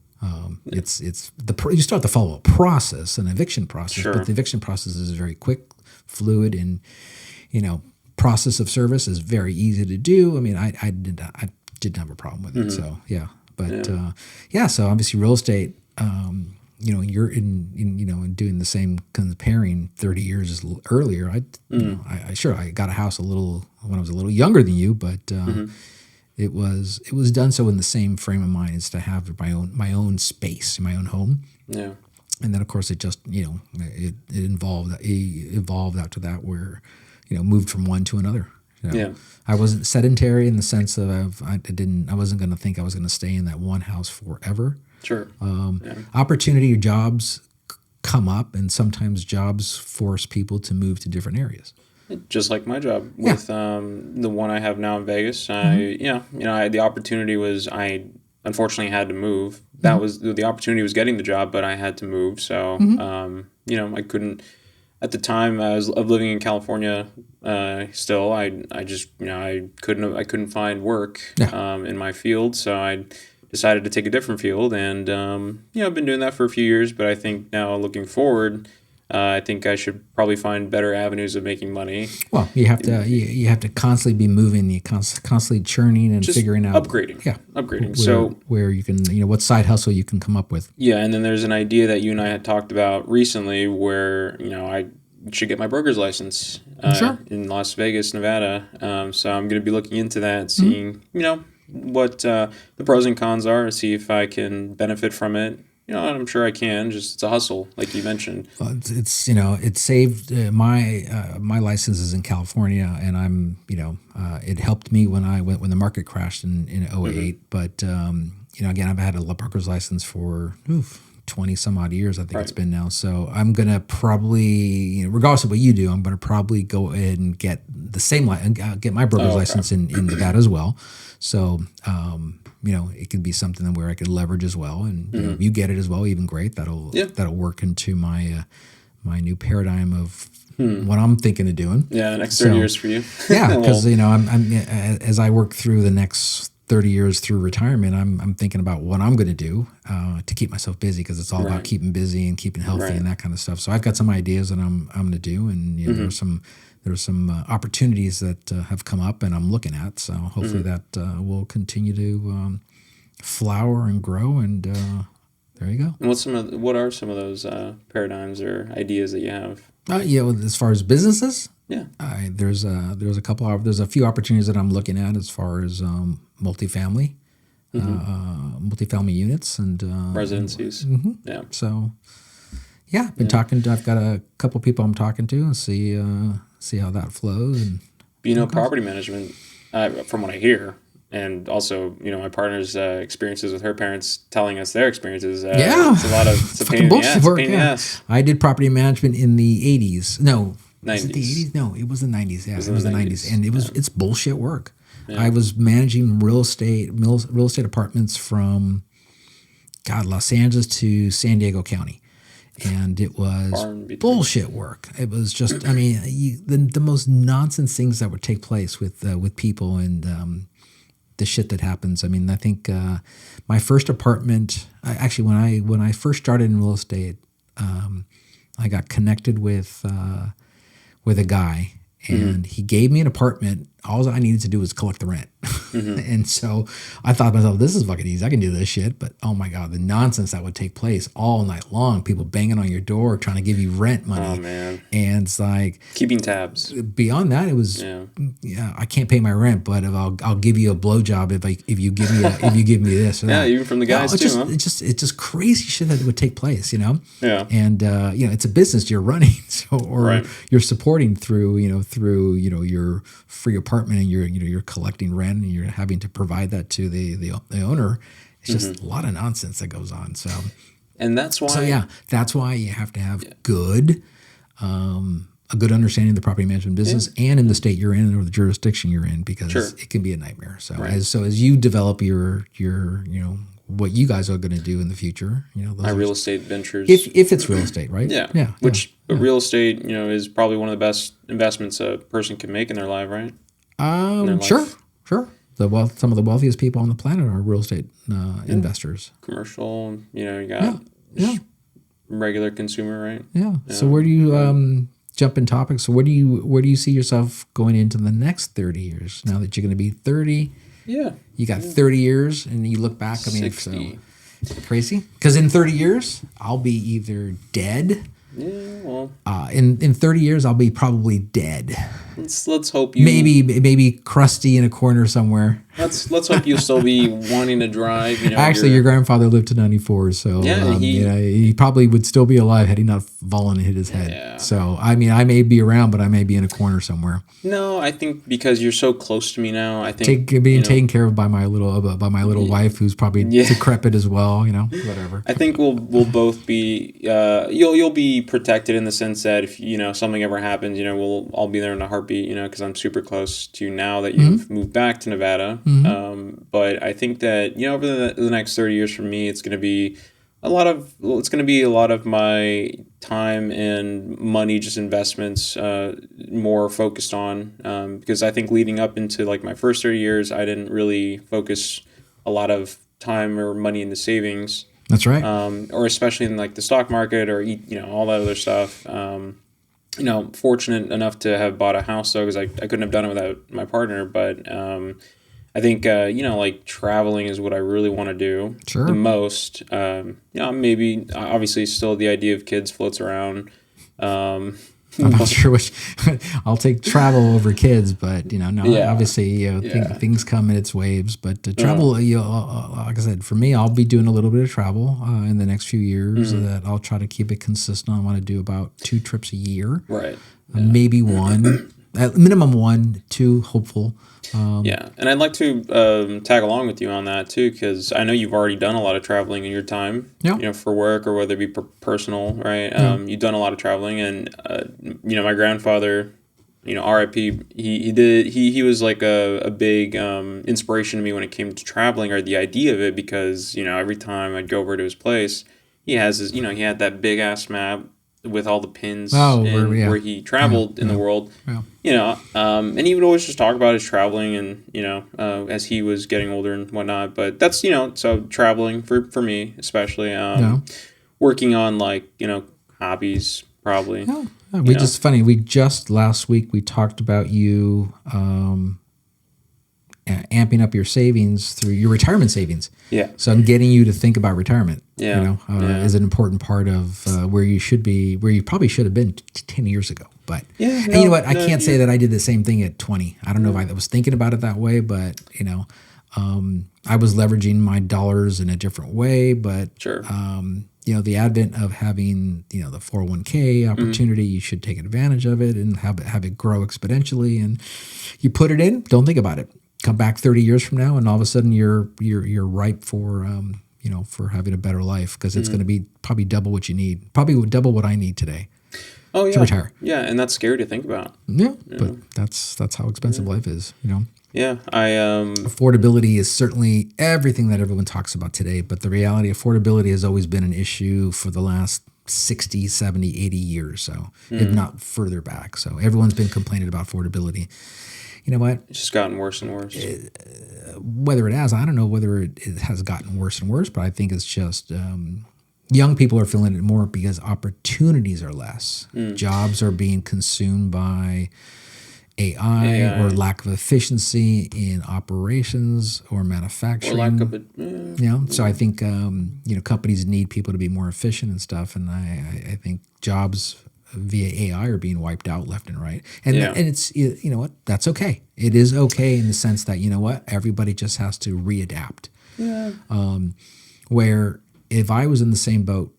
You still have to follow a process, an eviction process, but the eviction process is very quick, fluid, and process of service is very easy to do. I mean, I didn't have a problem with it. So so obviously real estate. You're in doing the same comparing 30 years earlier. I got a house when I was a little younger than you, but it was done so in the same frame of mind as to have my own space, my own home. Yeah. And then of course it just it evolved out to that where moved from one to another. I wasn't sedentary in the sense of I wasn't going to think I was going to stay in that one house forever. Sure. Opportunity jobs come up, and sometimes jobs force people to move to different areas. Just like my job with the one I have now in Vegas. The opportunity was I unfortunately had to move. That was the opportunity was getting the job, but I had to move. So I couldn't. At the time, of living in California. Still, I couldn't find work in my field, so I decided to take a different field, and I've been doing that for a few years. But I think now, looking forward, I think I should probably find better avenues of making money. Well, you have to constantly be moving, you constantly churning and just figuring out upgrading. Where you can what side hustle you can come up with. Yeah, and then there's an idea that you and I had talked about recently, where I should get my broker's license in Las Vegas, Nevada. So I'm going to be looking into that, seeing what the pros and cons are, see if I can benefit from it. And I'm sure I can. Just it's a hustle, like you mentioned. Well, it saved my license is in California, and I'm it helped me when the market crashed in 2008. But again, I've had a broker's license for 20 some odd years, I think it's been now. So I'm gonna probably, regardless of what you do, I'm gonna probably go ahead and get the same get my broker's license in Nevada as well. So it could be something where I could leverage as well, and if you get it as well, even great. That'll work into my my new paradigm of what I'm thinking of doing. Yeah, the next 30 years for you. Yeah, because I'm as I work through the next 30 years through retirement, I'm thinking about what I'm going to do to keep myself busy, because it's all about keeping busy and keeping healthy and that kind of stuff. So I've got some ideas that I'm going to do, and there's some opportunities that have come up and I'm looking at. So hopefully that will continue to flower and grow, and there you go. And what are some of those paradigms or ideas that you have? As far as businesses, there's a few opportunities that I'm looking at as far as multifamily units and residencies. Yeah. So I've been talking to, I've got a couple people I'm talking to, and see how that flows. And property management, from what I hear, and also my partner's experiences with her parents telling us their experiences. It's a pain in the ass. I did property management in the 80s. No. 90s. Was it the 80s? No, it was the 90s. Yeah, it was the 90s. And it's bullshit work. Yeah. I was managing real estate apartments from Los Angeles to San Diego County. And it was bullshit work. It was just, the most nonsense things that would take place with people, and the shit that happens. I think my first apartment, actually when I first started in real estate, I got connected with a guy, and he gave me an apartment. All I needed to do was collect the rent. And so I thought to myself, this is fucking easy. I can do this shit. But oh my God, the nonsense that would take place all night long. People banging on your door trying to give you rent money. Oh man. And it's like keeping tabs. Beyond that, it was I can't pay my rent, but I'll give you a blowjob if you give me this. Or that. Even from the guys too. It's just crazy shit that would take place, Yeah. And it's a business you're running, you're supporting through your free apartment apartment and you're collecting rent and you're having to provide that to the owner. It's just a lot of nonsense that goes on. So, and that's why. So yeah, that's why you have to have good, a good understanding of the property management business and in the state you're in or the jurisdiction you're in, because it can be a nightmare. So as you develop your what you guys are going to do in the future, those my real estate ventures. If it's real estate, right? Yeah. Real estate, is probably one of the best investments a person can make in their life, right? Sure. Some of the wealthiest people on the planet are real estate investors. Commercial, you got regular consumer, right? Yeah. So where do you jump in topics? So where do you see yourself going into the next 30 years? Now that you're going to be 30, you got 30 years, and you look back. I mean, 60. So crazy, because in 30 years I'll be either dead. Yeah, well, in 30 years I'll be probably dead. Let's hope you maybe crusty in a corner somewhere. Let's hope you still be wanting to drive. Actually, your grandfather lived to 94, so he probably would still be alive had he not fallen and hit his head. Yeah. So I mean, I may be around, but I may be in a corner somewhere. No, I think because you're so close to me now, I think being taken care of by my little wife, who's probably decrepit as well. Whatever. I think we'll both be. You'll be protected in the sense that if something ever happens, I'll be there in a heartbeat. Because I'm super close to you now that you've moved back to Nevada. But I think that over the next 30 years for me, it's going to be a lot of my time and money, just investments, more focused on, because I think leading up into like my first 30 years, I didn't really focus a lot of time or money into savings. That's right. Or especially in like the stock market or all that other stuff. Fortunate enough to have bought a house though, because I couldn't have done it without my partner. But I think like traveling is what I really want to do the most. Maybe obviously still the idea of kids floats around. I'm not sure which. I'll take travel over kids, but obviously things come in its waves. But travel, like I said, for me, I'll be doing a little bit of travel in the next few years. That I'll try to keep it consistent. I want to do about 2 trips a year, right? Maybe 1, at minimum 1, 2, hopeful. And I'd like to tag along with you on that too, because I know you've already done a lot of traveling in your time, for work or whether it be personal, right? You've done a lot of traveling, and my grandfather, R.I.P. He was like a big inspiration to me when it came to traveling, or the idea of it, because every time I'd go over to his place, he has he had that big ass map with all the pins where he traveled in the world, and he would always just talk about his traveling and, as he was getting older and whatnot. But that's, so traveling for me, especially, working on like, hobbies probably. We just last week we talked about you, amping up your savings through your retirement savings. Yeah. So I'm getting you to think about retirement. Is an important part of where you should be, where you probably should have been 10 years ago. But and you know what? I can't say that I did the same thing at 20. I don't know if I was thinking about it that way, but I was leveraging my dollars in a different way. But the advent of having the 401k opportunity, you should take advantage of it and have it grow exponentially. And you put it in, don't think about it. Come back 30 years from now, and all of a sudden you're ripe for for having a better life, because it's going to be probably double what you need, probably double what I need today. Oh yeah, to retire. Yeah, and that's scary to think about. Yeah, but that's how expensive life is. Yeah, affordability is certainly everything that everyone talks about today, but the reality, affordability has always been an issue for the last 60, 70, 80 years, so if not further back. So everyone's been complaining about affordability. You know what? It's just gotten worse and worse. Whether it has, I don't know whether it has gotten worse and worse, but I think it's just young people are feeling it more because opportunities are less. Jobs are being consumed by AI or lack of efficiency in operations or manufacturing. Or lack of it. So I think companies need people to be more efficient and stuff, and I think jobs via AI are being wiped out left and right. And it's, that's okay. It is okay in the sense that, everybody just has to readapt. Yeah. Where if I was in the same boat,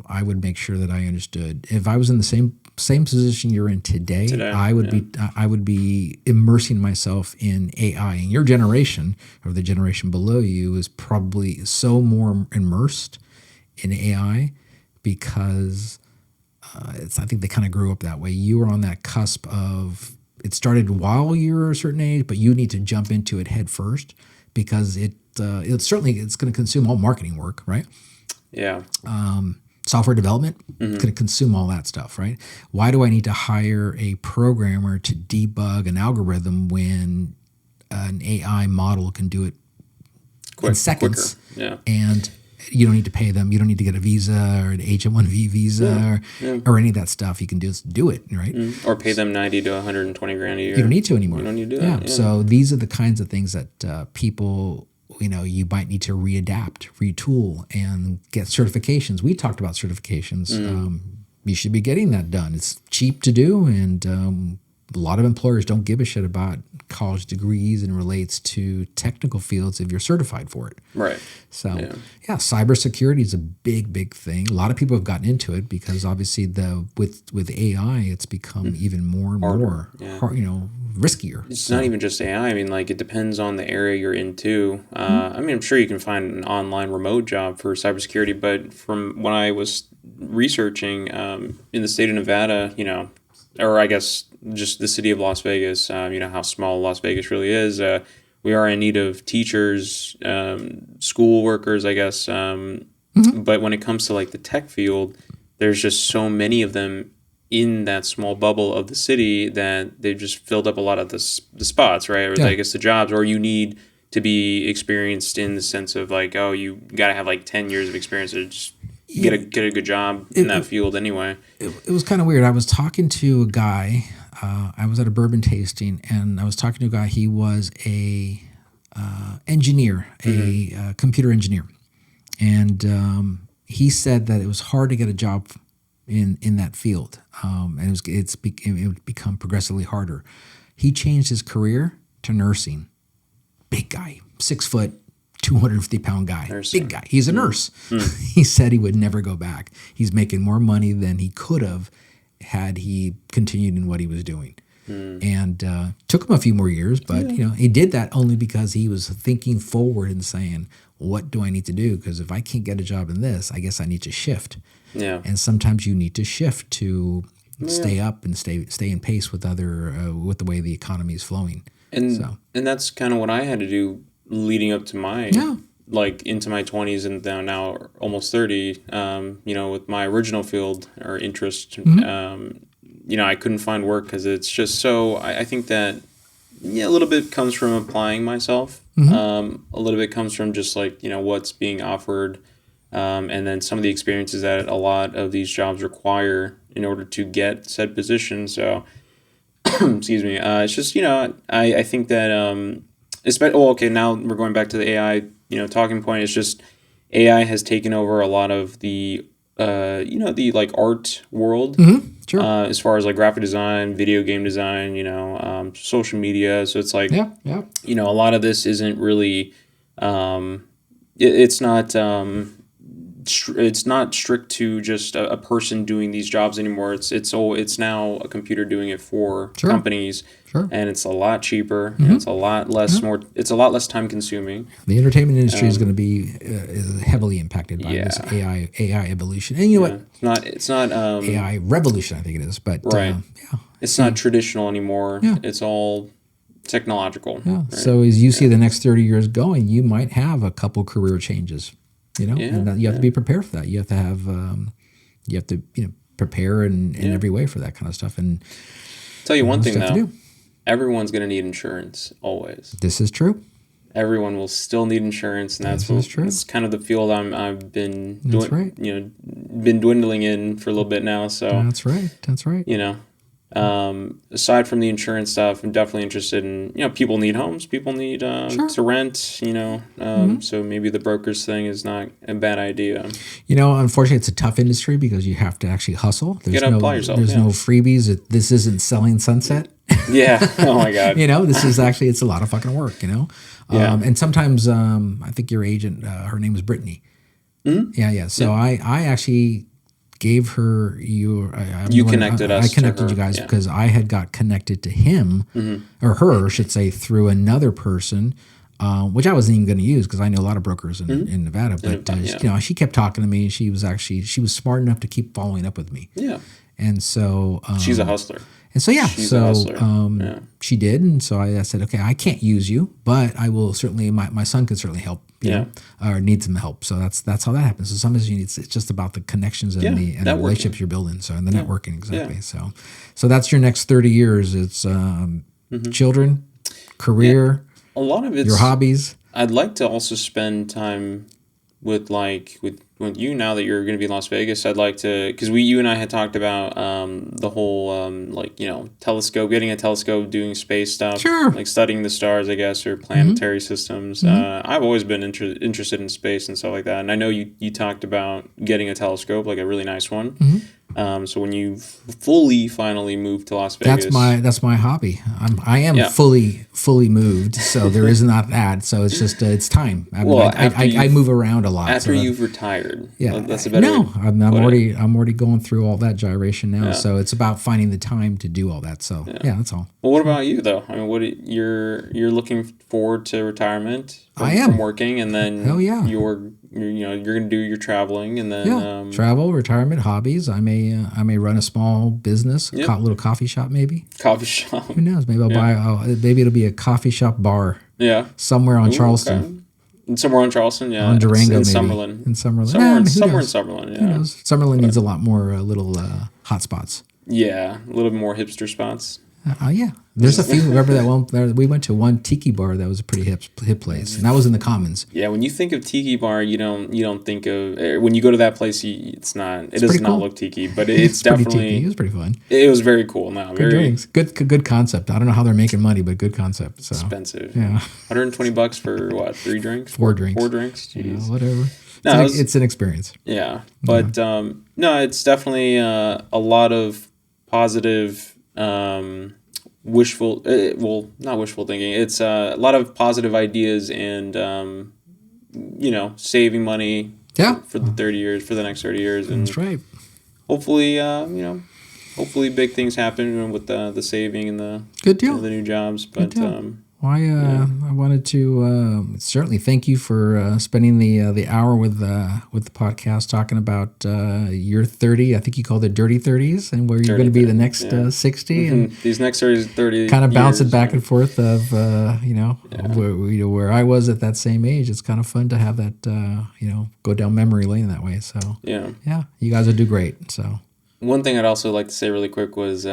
I would make sure that I understood. If I was in the same position you're in today, I would be immersing myself in AI. And your generation, or the generation below you, is probably so more immersed in AI because I think they kind of grew up that way. You were on that cusp of, it started while you were a certain age, but you need to jump into it head first because it's going to consume all marketing work, right? Yeah. Software development going to consume all that stuff, right? Why do I need to hire a programmer to debug an algorithm when an AI model can do it in seconds? Quicker. Yeah. And you don't need to pay them. You don't need to get a visa or an H-1B visa or any of that stuff. You can just do it, right? Or pay them 90 to 120 grand a year. You don't need to anymore. You don't need to do that. Yeah. So these are the kinds of things that people, you might need to readapt, retool, and get certifications. We talked about certifications. You should be getting that done. It's cheap to do, and a lot of employers don't give a shit about college degrees and relates to technical fields if you're certified for it. Right. So, cybersecurity is a big thing. A lot of people have gotten into it because obviously with AI, it's become even more and more riskier. It's not even just AI. I mean, like, it depends on the area you're into. I mean, I'm sure you can find an online remote job for cybersecurity, but from when I was researching in the state of Nevada, or I guess just the city of Las Vegas, how small Las Vegas really is. We are in need of teachers, school workers, I guess. But when it comes to like the tech field, there's just so many of them in that small bubble of the city that they've just filled up a lot of the spots, right? Or I guess the jobs, or you need to be experienced in the sense of like, oh, you got to have like 10 years of experience to just get a good job in that field anyway. It was kind of weird. I was talking to a guy. I was at a bourbon tasting, and I was talking to a guy. He was a engineer, a computer engineer, and he said that it was hard to get a job in that field, and it would become progressively harder. He changed his career to nursing. Big guy, 6 foot, 250-pound guy. Nursing. Big guy. He's a nurse. He said he would never go back. He's making more money than he could have had he continued in what he was doing. And took him a few more years, but he did that only because he was thinking forward and saying, what do I need to do? Because if I can't get a job in this, I guess I need to shift. Yeah. And sometimes you need to shift to stay up and stay in pace with with the way the economy is flowing. And that's kind of what I had to do leading up to my like into my 20s and now almost 30. With my original field or interest, I couldn't find work because it's just so. I think that a little bit comes from applying myself. A little bit comes from just like what's being offered, and then some of the experiences that a lot of these jobs require in order to get said position. So, excuse me. It's just I think that now we're going back to the AI talking point. It's just AI has taken over a lot of the the like art world. Sure. As far as like graphic design, video game design, social media. So it's like, a lot of this isn't really, it's not strict to just a person doing these jobs anymore. It's now a computer doing it for companies. Sure. And it's a lot cheaper. And it's a lot less it's a lot less time consuming. The entertainment industry is going to be is heavily impacted by this AI evolution. And you know what? It's not AI revolution, I think it is. But it's not traditional anymore. Yeah. It's all technological. Yeah. Right? So as you see the next 30 years going, you might have a couple career changes. And you have to be prepared for that. You have to have prepare in every way for that kind of stuff. And tell you one thing though. Everyone's going to need insurance always. This is true. Everyone will still need insurance, and that's kind of the field I've been doing. Been dwindling in for a little bit now. So that's right. Aside from the insurance stuff, I'm definitely interested in people need homes, people need to rent. So maybe the brokers thing is not a bad idea. Unfortunately, it's a tough industry because you have to actually hustle. There's apply yourself. There's no freebies. This isn't selling sunset. Yeah. Oh my God. This is actually, it's a lot of fucking work, And sometimes, I think your agent, her name is Brittany. Yeah. So I actually gave her your. You connected us. I connected to her. you guys because I had got connected to him or her, I should say, through another person. Which I wasn't even going to use because I know a lot of brokers in Nevada. But she kept talking to me. She was smart enough to keep following up with me. Yeah. And so she's a hustler. And so she's a hustler. She did. And so I said, okay, I can't use you, but I will certainly. My son could certainly help. You know, or need some help. So that's how that happens. So sometimes it's just about the connections and the relationships you're building. So and the networking exactly. Yeah. So that's your next 30 years. It's children, career. A lot of it's your hobbies. I'd like to also spend time with you now that you're going to be in Las Vegas. I'd like to, because you and I had talked about the whole telescope, getting a telescope, doing space stuff, like studying the stars, I guess, or planetary systems. I've always been interested in space and stuff like that, and I know you talked about getting a telescope, like a really nice one. So when you finally moved to Las Vegas, that's my hobby. I am fully moved, so there is not that. So it's just it's time. I move around a lot after you've retired. Yeah, that's a better. No, I'm already going through all that gyration now. Yeah. So it's about finding the time to do all that. So that's all. Well, what about you though? I mean, you're looking forward to retirement? I am from working, and then you're going to do your traveling, and then travel, retirement, hobbies. I may run a small business, little coffee shop, maybe. Coffee shop. Who knows? Maybe I'll buy. Maybe it'll be a coffee shop bar. Yeah. Somewhere on Charleston. Okay. Somewhere on Charleston, yeah. On Durango, in maybe. Summerlin. In Summerlin. Somewhere in Summerlin, yeah. Who knows? Summerlin needs a lot more little hot spots. Yeah, a little bit more hipster spots. Yeah. There's a few. Remember that one? We went to one tiki bar that was a pretty hip place, and that was in the Commons. Yeah, when you think of tiki bar, you don't think of when you go to that place. It does not look tiki, but it's definitely. Tiki. It was pretty fun. It was very cool. Now, good drinks, good concept. I don't know how they're making money, but good concept. So expensive. Yeah, $120 for what? 3 drinks? 4 drinks. 4 drinks. Jeez. Whatever. No, it's an experience. Yeah, but no, it's definitely a lot of positive. Not wishful thinking. It's a lot of positive ideas and saving money for the 30 years, for the next 30 years, and that's right. Hopefully hopefully big things happen with the saving and the good deal, the new jobs. But I wanted to certainly thank you for spending the hour with the podcast talking about your 30. I think you called it Dirty 30s, and where you're going to be the next 60. And these next 30 kind of bouncing back and forth of where I was at that same age. It's kind of fun to have that go down memory lane that way. So yeah, you guys will do great. So one thing I'd also like to say really quick was.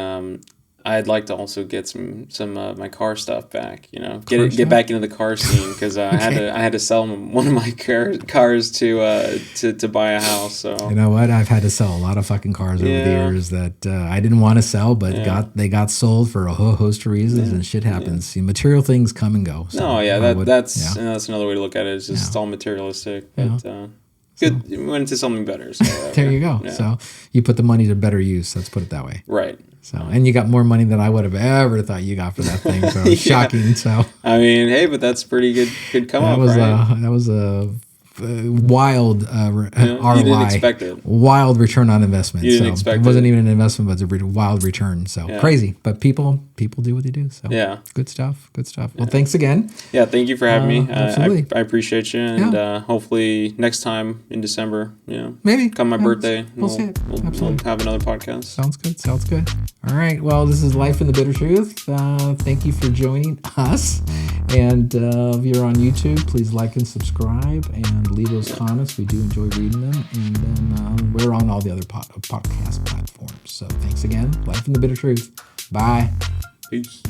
I'd like to also get some my car stuff back. Get back into the car scene because I had to sell one of my cars to buy a house. So you know what? I've had to sell a lot of fucking cars over the years that I didn't want to sell, but they got sold for a whole host of reasons, and shit happens. See, material things come and go. So that's another way to look at it. It's just it's all materialistic, but. Good. We went into something better. So, there you go. Yeah. So you put the money to better use. Let's put it that way. Right. So and you got more money than I would have ever thought you got for that thing. So shocking. So I mean, hey, but that's pretty good come up. That was a wild ROI. You didn't expect it. Wild return on investment. You didn't expect it. It wasn't even an investment, but it's a wild return. So crazy. But people do what they do. So good stuff. Well, thanks again. Yeah, thank you for having me. Absolutely. I appreciate you, and hopefully next time in December, maybe come my birthday, we'll see it. We'll have another podcast. Sounds good. All right. Well, this is Life in the Bitter Truth. Thank you for joining us. And if you're on YouTube, please like and subscribe and leave those comments. We do enjoy reading them. And then we're on all the other podcast platforms. So thanks again. Life in the Bitter Truth. Bye. Peace.